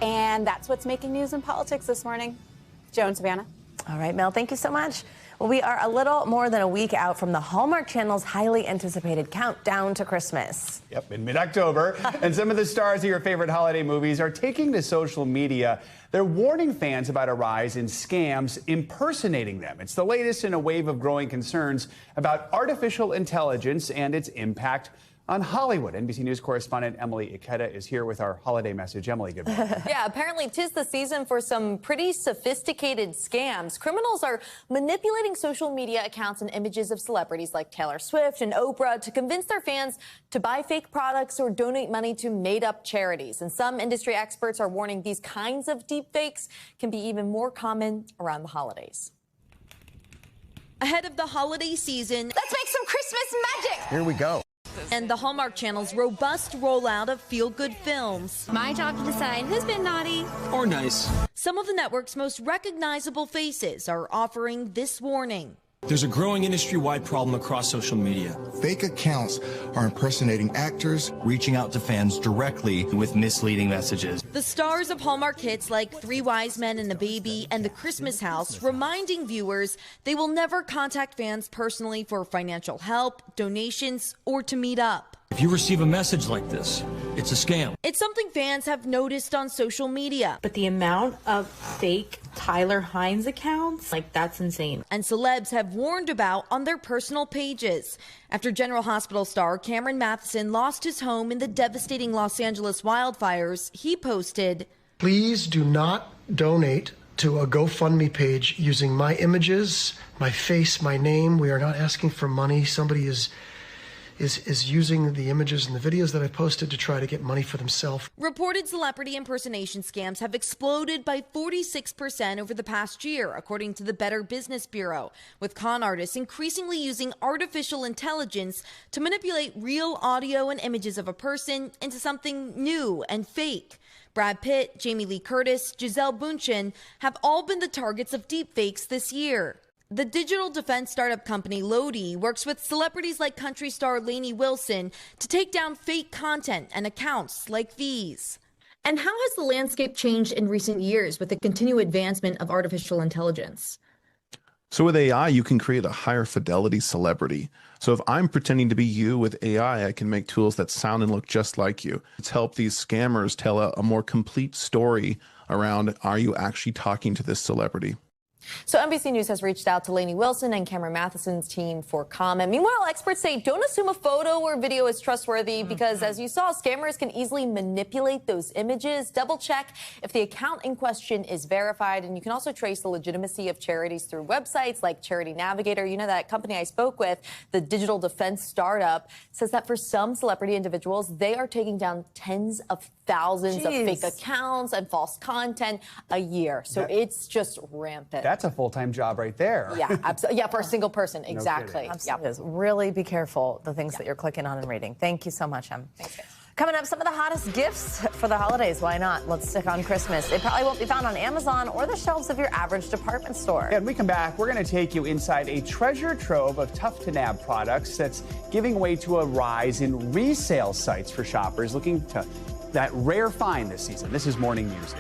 And that's what's making news in politics this morning. Joe and Savannah. All right, Mel, thank you so much. Well, we are a little more than a week out from the Hallmark Channel's highly anticipated countdown to Christmas. Yep, in mid-October. And some of the stars of your favorite holiday movies are taking to social media. They're warning fans about a rise in scams impersonating them. It's the latest in a wave of growing concerns about artificial intelligence and its impact on Hollywood. NBC News correspondent Emily Ikeda is here with our holiday message. Emily, good morning. Yeah, apparently 'tis the season for some pretty sophisticated scams. Criminals are manipulating social media accounts and images of celebrities like Taylor Swift and Oprah to convince their fans to buy fake products or donate money to made-up charities. And some industry experts are warning these kinds of deepfakes can be even more common around the holidays. Ahead of the holiday season, Let's make some Christmas magic! Here we go. And the Hallmark Channel's robust rollout of feel-good films. My job to decide who's been naughty Or nice. Some of the network's most recognizable faces are offering this warning. There's a growing industry-wide problem across social media. Fake accounts are impersonating actors, reaching out to fans directly with misleading messages. The stars of Hallmark hits like 3 Wise Men and a Baby and The Christmas House reminding viewers they will never contact fans personally for financial help, donations, or to meet up. If you receive a message like this, it's a scam. It's something fans have noticed on social media. But the amount of fake Tyler Hines accounts, that's insane. And celebs have warned about on their personal pages. After General Hospital star Cameron Matheson lost his home in the devastating Los Angeles wildfires, he posted, "Please do not donate to a GoFundMe page using my images, my face, my name. We are not asking for money. Somebody is using the images and the videos that I posted to try to get money for themselves. Reported celebrity impersonation scams have exploded by 46% over the past year, according to the Better Business Bureau, with con artists increasingly using artificial intelligence to manipulate real audio and images of a person into something new and fake. Brad Pitt, Jamie Lee Curtis, Gisele Bündchen have all been the targets of deepfakes this year. The digital defense startup company Lodi works with celebrities like country star Lainey Wilson to take down fake content and accounts like these. And how has the landscape changed in recent years with the continued advancement of artificial intelligence? So with AI, you can create a higher fidelity celebrity. So if I'm pretending to be you with AI, I can make tools that sound and look just like you. It's helped these scammers tell a more complete story around, are you actually talking to this celebrity? So NBC News has reached out to Lainey Wilson and Cameron Matheson's team for comment. Meanwhile, experts say don't assume a photo or video is trustworthy because, as you saw, scammers can easily manipulate those images. Double check if the account in question is verified. And you can also trace the legitimacy of charities through websites like Charity Navigator. You know, that company I spoke with, the digital defense startup, says that for some celebrity individuals, they are taking down tens of thousands of fake accounts and false content a year. So it's just rampant. That's a full-time job right there. Yeah, absolutely. Yeah, for a single person. Exactly. Absolutely. Really be careful the things that you're clicking on and reading. Thank you so much, Em. Thanks, guys. Coming up, some of the hottest gifts for the holidays. Why not? Let's stick on Christmas. It probably won't be found on Amazon or the shelves of your average department store. And when we come back, we're going to take you inside a treasure trove of tough-to-nab products that's giving way to a rise in resale sites for shoppers looking to that rare find this season. This is Morning News Day.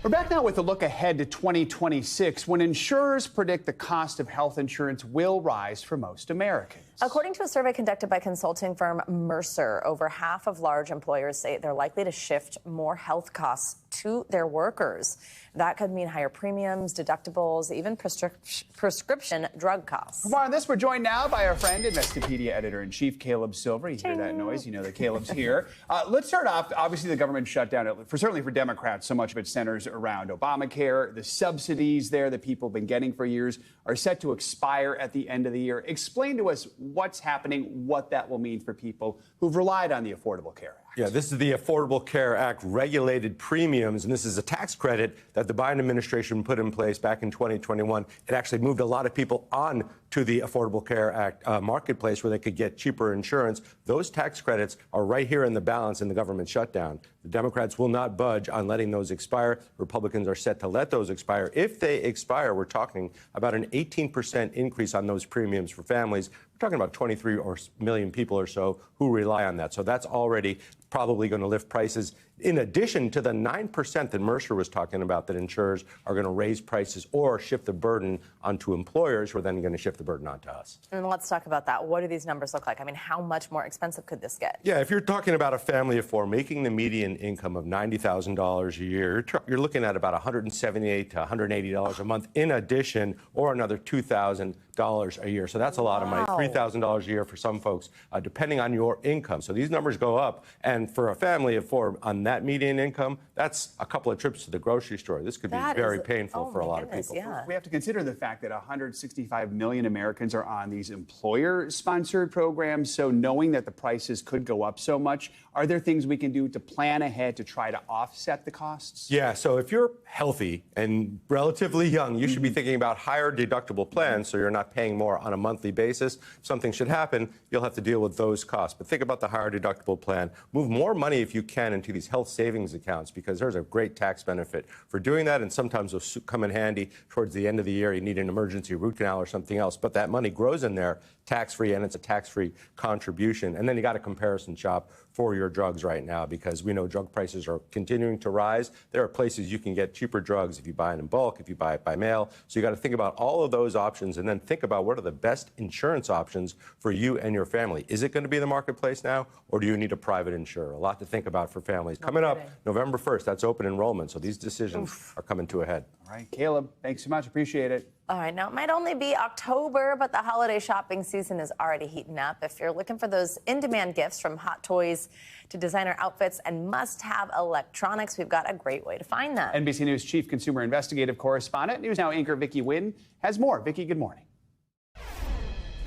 We're back now with a look ahead to 2026 when insurers predict the cost of health insurance will rise for most Americans. According to a survey conducted by consulting firm Mercer, over half of large employers say they're likely to shift more health costs to their workers. That could mean higher premiums, deductibles, even prescription drug costs. For more on this, we're joined now by our friend, Investopedia editor-in-chief Caleb Silver. You hear that noise, you know that Caleb's here. Let's start off, obviously the government shutdown, certainly for Democrats, so much of it centers around Obamacare. The subsidies there that people have been getting for years are set to expire at the end of the year. Explain to us what's happening, what that will mean for people who've relied on the Affordable Care Act. Yeah, this is the Affordable Care Act regulated premiums, and this is a tax credit that the Biden administration put in place back in 2021. It actually moved a lot of people on to the Affordable Care Act marketplace where they could get cheaper insurance. Those tax credits are right here in the balance in the government shutdown. The Democrats will not budge on letting those expire. Republicans are set to let those expire. If they expire, we're talking about an 18% increase on those premiums for families. We're talking about 23 million people or so who rely on that. So that's already probably going to lift prices, in addition to the 9% that Mercer was talking about that insurers are going to raise prices or shift the burden onto employers who are then going to shift the burden onto us. And let's talk about that. What do these numbers look like? I mean, how much more expensive could this get? Yeah, if you're talking about a family of four making the median income of $90,000 a year, you're looking at about $178 to $180 a month in addition, or another $2,000 a year. So that's a lot of money, $3,000 a year for some folks, depending on your income. So these numbers go up. And for a family of four on that median income, that's a couple of trips to the grocery store. This could be very painful for a lot of people. Yeah. We have to consider the fact that 165 million Americans are on these employer-sponsored programs. So knowing that the prices could go up so much, are there things we can do to plan ahead to try to offset the costs? Yeah, so if you're healthy and relatively young, you should be thinking about higher deductible plans so you're not paying more on a monthly basis. If something should happen, you'll have to deal with those costs. But think about the higher deductible plan. Move more money if you can into these health savings accounts because there's a great tax benefit for doing that, and sometimes those come in handy towards the end of the year. You need an emergency root canal or something else, but that money grows in there tax-free, and it's a tax-free contribution. And then you got a comparison shop for your drugs right now because we know drug prices are continuing to rise. There are places you can get cheaper drugs if you buy it in bulk, if you buy it by mail. So you got to think about all of those options and then think about what are the best insurance options for you and your family. Is it going to be the marketplace now, or do you need a private insurer? A lot to think about for families. Coming up November 1st, that's open enrollment. So these decisions are coming to a head. All right, Caleb, thanks so much. Appreciate it. All right, now it might only be October, but the holiday shopping season is already heating up. If you're looking for those in-demand gifts, from hot toys to designer outfits and must-have electronics, we've got a great way to find them. NBC News Chief Consumer Investigative Correspondent, News Now anchor Vicki Wynn has more. Vicki, good morning.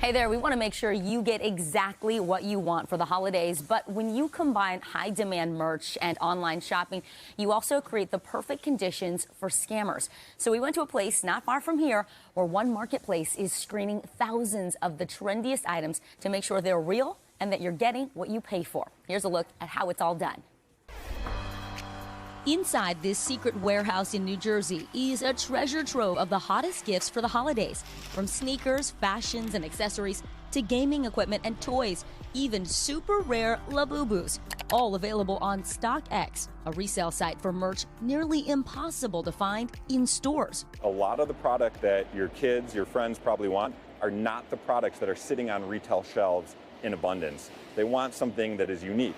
Hey there, we want to make sure you get exactly what you want for the holidays, but when you combine high-demand merch and online shopping, you also create the perfect conditions for scammers. So we went to a place not far from here where one marketplace is screening thousands of the trendiest items to make sure they're real and that you're getting what you pay for. Here's a look at how it's all done. Inside this secret warehouse in New Jersey is a treasure trove of the hottest gifts for the holidays. From sneakers, fashions, and accessories to gaming equipment and toys, even super rare Labubus. All available on StockX, a resale site for merch nearly impossible to find in stores. A lot of the product that your kids, your friends probably want are not the products that are sitting on retail shelves in abundance. They want something that is unique.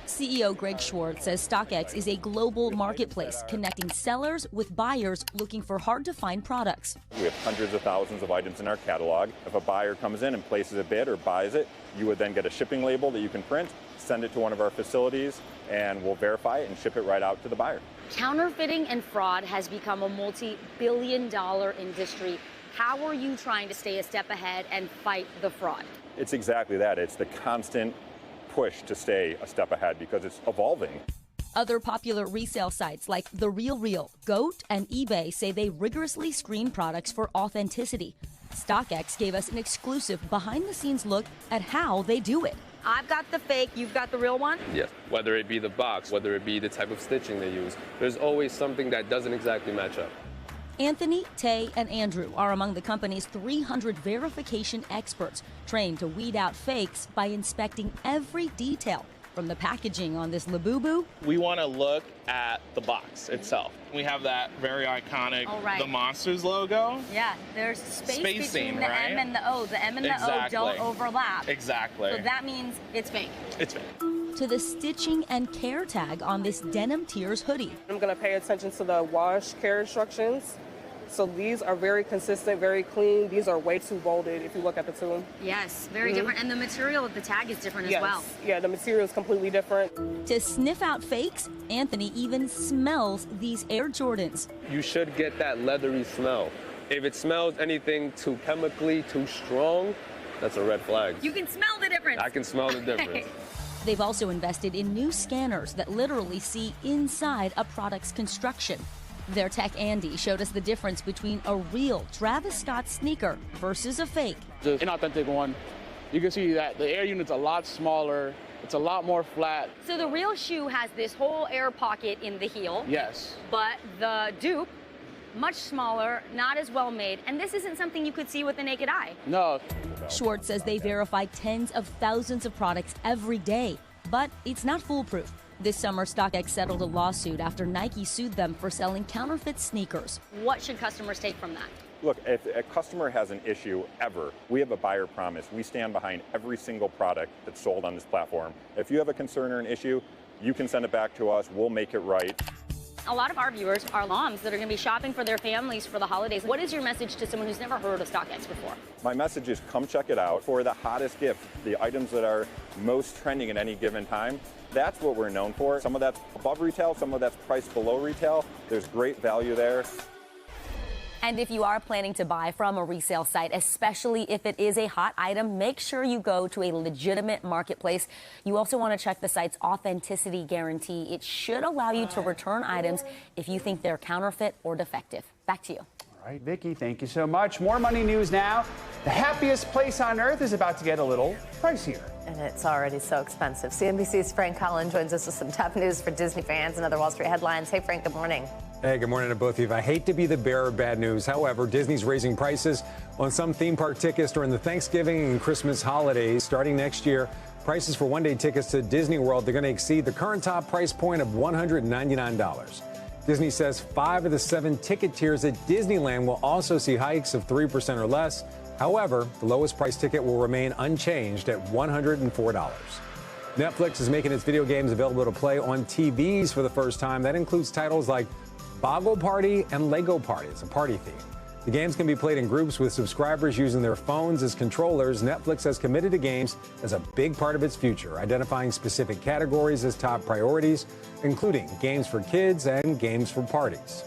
CEO Greg Schwartz says StockX is a global marketplace connecting sellers with buyers looking for hard-to-find products. We have hundreds of thousands of items in our catalog. If a buyer comes in and places a bid or buys it, you would then get a shipping label that you can print, send it to one of our facilities, and we'll verify it and ship it right out to the buyer. Counterfeiting and fraud has become a multi-billion-dollar industry. How are you trying to stay a step ahead and fight the fraud? It's exactly that. It's the constant push to stay a step ahead because it's evolving. Other popular resale sites like The Real Real, GOAT, and eBay say they rigorously screen products for authenticity. StockX gave us an exclusive behind-the-scenes look at how they do it. I've got the fake, you've got the real one? Yes. Whether it be the box, whether it be the type of stitching they use, there's always something that doesn't exactly match up. Anthony, Tay, and Andrew are among the company's 300 verification experts trained to weed out fakes by inspecting every detail, from the packaging on this Labubu. We want to look at the box itself. We have that very iconic, the Monsters logo. Yeah, there's space between Spacing, the right? M and the O. The M and the Exactly. O don't overlap. Exactly. So that means it's fake. It's fake. To the stitching and care tag on this Denim Tears hoodie. I'm going to pay attention to the wash care instructions. So these are very consistent, very clean. These are way too bolded if you look at the two. Yes, very different. And the material of the tag is different as well. Yeah, the material is completely different. To sniff out fakes, Anthony even smells these Air Jordans. You should get that leathery smell. If it smells anything too chemically, too strong, that's a red flag. You can smell the difference. I can smell the difference. They've also invested in new scanners that literally see inside a product's construction. Their tech Andy showed us the difference between a real Travis Scott sneaker versus a fake. The inauthentic one, you can see that the air unit's a lot smaller, it's a lot more flat. So the real shoe has this whole air pocket in the heel. Yes. But the dupe, much smaller, not as well made, and this isn't something you could see with the naked eye. No. Schwartz says they verify tens of thousands of products every day, but it's not foolproof. This summer, StockX settled a lawsuit after Nike sued them for selling counterfeit sneakers. What should customers take from that? Look, if a customer has an issue ever, we have a buyer promise. We stand behind every single product that's sold on this platform. If you have a concern or an issue, you can send it back to us. We'll make it right. A lot of our viewers are moms that are going to be shopping for their families for the holidays. What is your message to someone who's never heard of StockX before? My message is come check it out. For the hottest gift, the items that are most trending at any given time, that's what we're known for. Some of that's above retail, some of that's priced below retail. There's great value there. And if you are planning to buy from a resale site, especially if it is a hot item, make sure you go to a legitimate marketplace. You also want to check the site's authenticity guarantee. It should allow you to return items if you think they're counterfeit or defective. Back to you. All right, Vicki, thank you so much. More money news now. The happiest place on earth is about to get a little pricier. And it's already so expensive. CNBC's Frank Collin joins us with some tough news for Disney fans and other Wall Street headlines. Hey, Frank, good morning. Hey, good morning to both of you. I hate to be the bearer of bad news. However, Disney's raising prices on some theme park tickets during the Thanksgiving and Christmas holidays. Starting next year, prices for one-day tickets to Disney World, they're going to exceed the current top price point of $199. Disney says 5 of the 7 ticket tiers at Disneyland will also see hikes of 3% or less. However, the lowest price ticket will remain unchanged at $104. Netflix is making its video games available to play on TVs for the first time. That includes titles like Boggle Party and Lego Party. It's a party theme. The games can be played in groups with subscribers using their phones as controllers. Netflix has committed to games as a big part of its future, identifying specific categories as top priorities, including games for kids and games for parties.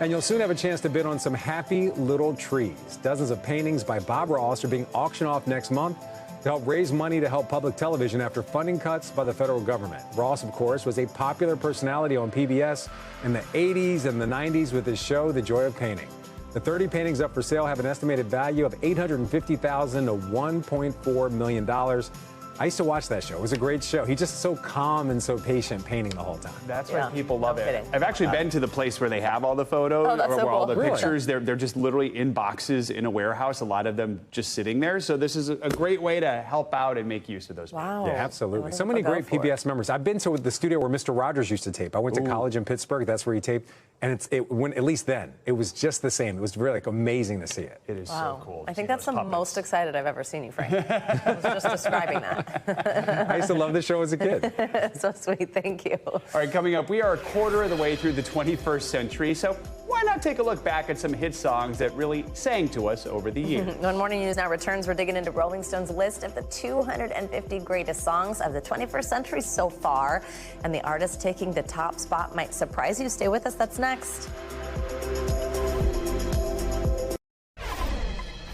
And you'll soon have a chance to bid on some happy little trees. Dozens of paintings by Bob Ross are being auctioned off next month to help raise money to help public television after funding cuts by the federal government. Ross, of course, was a popular personality on PBS in the 80s and the 90s with his show, The Joy of Painting. The 30 paintings up for sale have an estimated value of $850,000 to $1.4 million. I used to watch that show. It was a great show. He's just so calm and so patient painting the whole time. That's why people love it. I've actually been to the place where they have all the photos, or all the pictures. They're just literally in boxes in a warehouse, a lot of them just sitting there. So this is a great way to help out and make use of those. Wow. Yeah, absolutely. So many great PBS members. I've been to the studio where Mr. Rogers used to tape. I went to college in Pittsburgh. That's where he taped. And at least then, it was just the same. It was really amazing to see it. It is so cool. I think that's the most excited I've ever seen you, Frank. I was just describing that. I used to love the show as a kid. So sweet. Thank you. All right, coming up, we are a quarter of the way through the 21st century. So why not take a look back at some hit songs that really sang to us over the years? When Morning News Now returns, we're digging into Rolling Stone's list of the 250 greatest songs of the 21st century so far. And the artist taking the top spot might surprise you. Stay with us. That's next.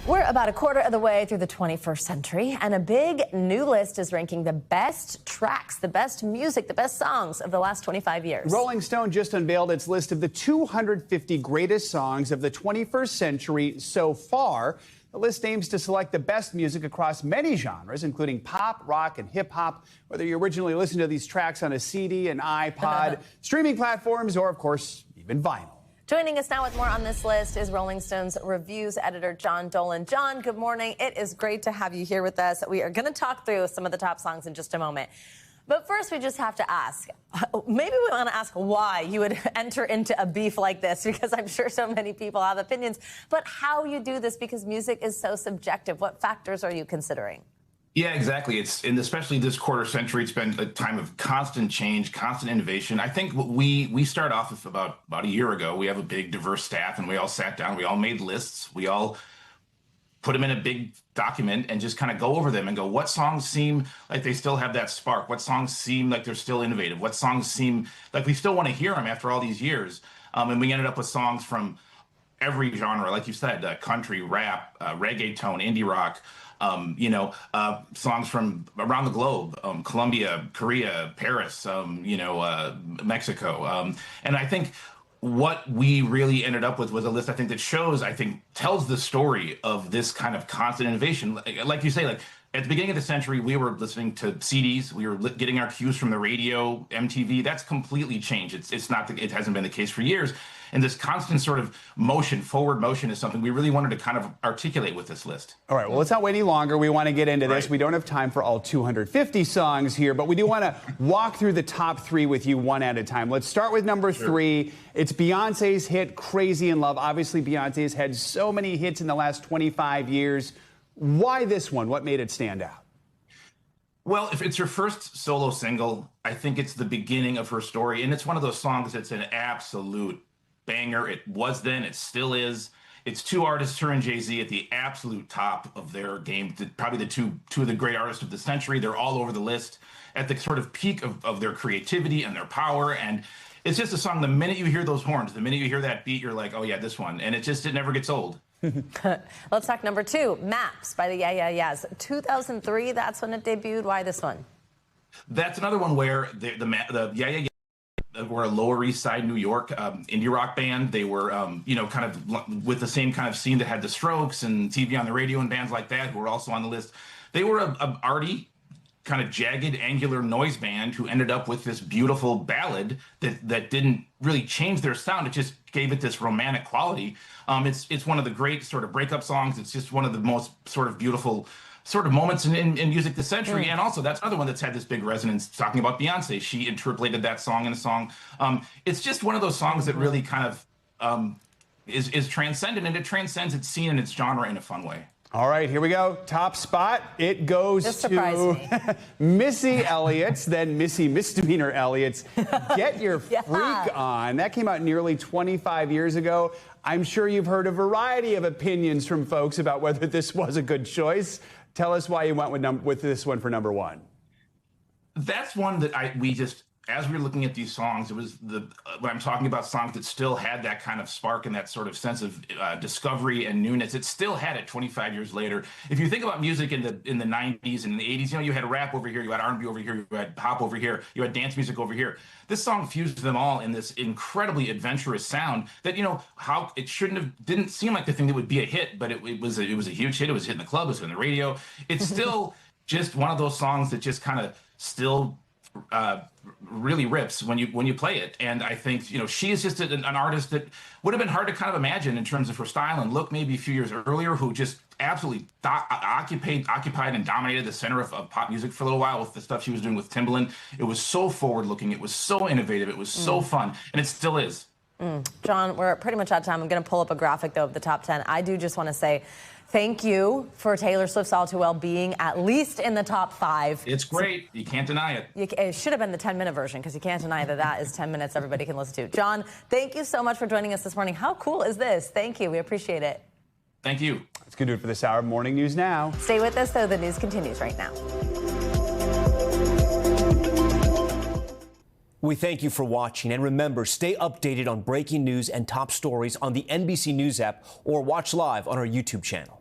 We're about a quarter of the way through the 21st century, and a big new list is ranking the best tracks, the best music, the best songs of the last 25 years. Rolling Stone just unveiled its list of the 250 greatest songs of the 21st century so far. The list aims to select the best music across many genres, including pop, rock, and hip-hop, whether you originally listened to these tracks on a CD, an iPod, streaming platforms, or, of course, even vinyl. Joining us now with more on this list is Rolling Stone's reviews editor, John Dolan. John, good morning. It is great to have you here with us. We are going to talk through some of the top songs in just a moment. But first, we just have to ask, maybe we want to ask why you would enter into a beef like this, because I'm sure so many people have opinions, but how you do this, because music is so subjective. What factors are you considering? Yeah, exactly. And especially this quarter century, it's been a time of constant change, constant innovation. I think we start off with about a year ago. We have a big, diverse staff, and we all sat down. We all made lists. We all put them in a big document and just kind of go over them and go, what songs seem like they still have that spark? What songs seem like they're still innovative? What songs seem like we still want to hear them after all these years? And we ended up with songs from every genre, like you said, country, rap, reggaeton, indie rock, songs from around the globe, Colombia, Korea, Paris, Mexico. And I think what we really ended up with was a list, I think, that tells the story of this kind of constant innovation. Like you say, like at the beginning of the century, we were listening to CDs. We were getting our cues from the radio, MTV. That's completely changed. It hasn't been the case for years. And this constant sort of forward motion is something we really wanted to kind of articulate with this list. All right, well, let's not wait any longer. We want to get into this. We don't have time for all 250 songs here, but we do want to walk through the top three with you one at a time. Let's start with number 3. It's Beyonce's hit, Crazy in Love. Obviously, Beyonce's had so many hits in the last 25 years. Why this one? What made it stand out? Well, if it's her first solo single, I think it's the beginning of her story. And it's one of those songs that's an absolute banger. It was then, it still is. It's two artists, her and Jay-Z, at the absolute top of their game. Probably the two of the great artists of the century. They're all over the list at the sort of peak of their creativity and their power. And it's just a song, the minute you hear those horns, the minute you hear that beat, you're like, oh yeah, this one. And it never gets old. Let's talk number 2, Maps by the Yeah Yeah Yeahs. 2003, that's when it debuted. Why this one? That's another one where the Yeah Yeah Yeahs were a Lower East Side, New York indie rock band. They were, kind of with the same kind of scene that had the Strokes and TV on the Radio and bands like that, who were also on the list. They were a arty, kind of jagged, angular noise band who ended up with this beautiful ballad that didn't really change their sound. It just gave it this romantic quality. It's one of the great sort of breakup songs. It's just one of the most sort of beautiful sort of moments in music this century. And also, that's another one that's had this big resonance, talking about Beyonce. She interpolated that song in a song. It's just one of those songs that really kind of is transcendent, and it transcends its scene and its genre in a fun way. All right, here we go. Top spot. It goes to Missy Elliott's, then Missy Misdemeanor Elliott's Get Your Freak On. That came out nearly 25 years ago. I'm sure you've heard a variety of opinions from folks about whether this was a good choice. Tell us why you went with this one for number one. That's one that as we were looking at these songs, it was when I'm talking about songs that still had that kind of spark and that sort of sense of discovery and newness. It still had it 25 years later. If you think about music in the 90s and the 80s, you had rap over here, you had R&B over here, you had pop over here, you had dance music over here. This song fused them all in this incredibly adventurous sound that, how it didn't seem like the thing that would be a hit, but it was a huge hit. It was hitting the club, it was on the radio. It's still just one of those songs that just kind of still really rips when you play it. And I think she is just an artist that would have been hard to kind of imagine in terms of her style and look maybe a few years earlier, who just absolutely occupied and dominated the center of pop music for a little while with the stuff she was doing with Timbaland. It was so forward looking, it was so innovative, it was so fun, and it still is. John, we're pretty much out of time. I'm going to pull up a graphic, though, of the top 10. I do just want to say thank you for Taylor Swift's All Too Well being at least in the top 5. It's great. You can't deny it. It should have been the 10-minute version, because you can't deny that is 10 minutes everybody can listen to. John, thank you so much for joining us this morning. How cool is this? Thank you. We appreciate it. Thank you. That's going to do it for this hour of Morning News Now. Stay with us, though. The news continues right now. We thank you for watching, and remember, stay updated on breaking news and top stories on the NBC News app or watch live on our YouTube channel.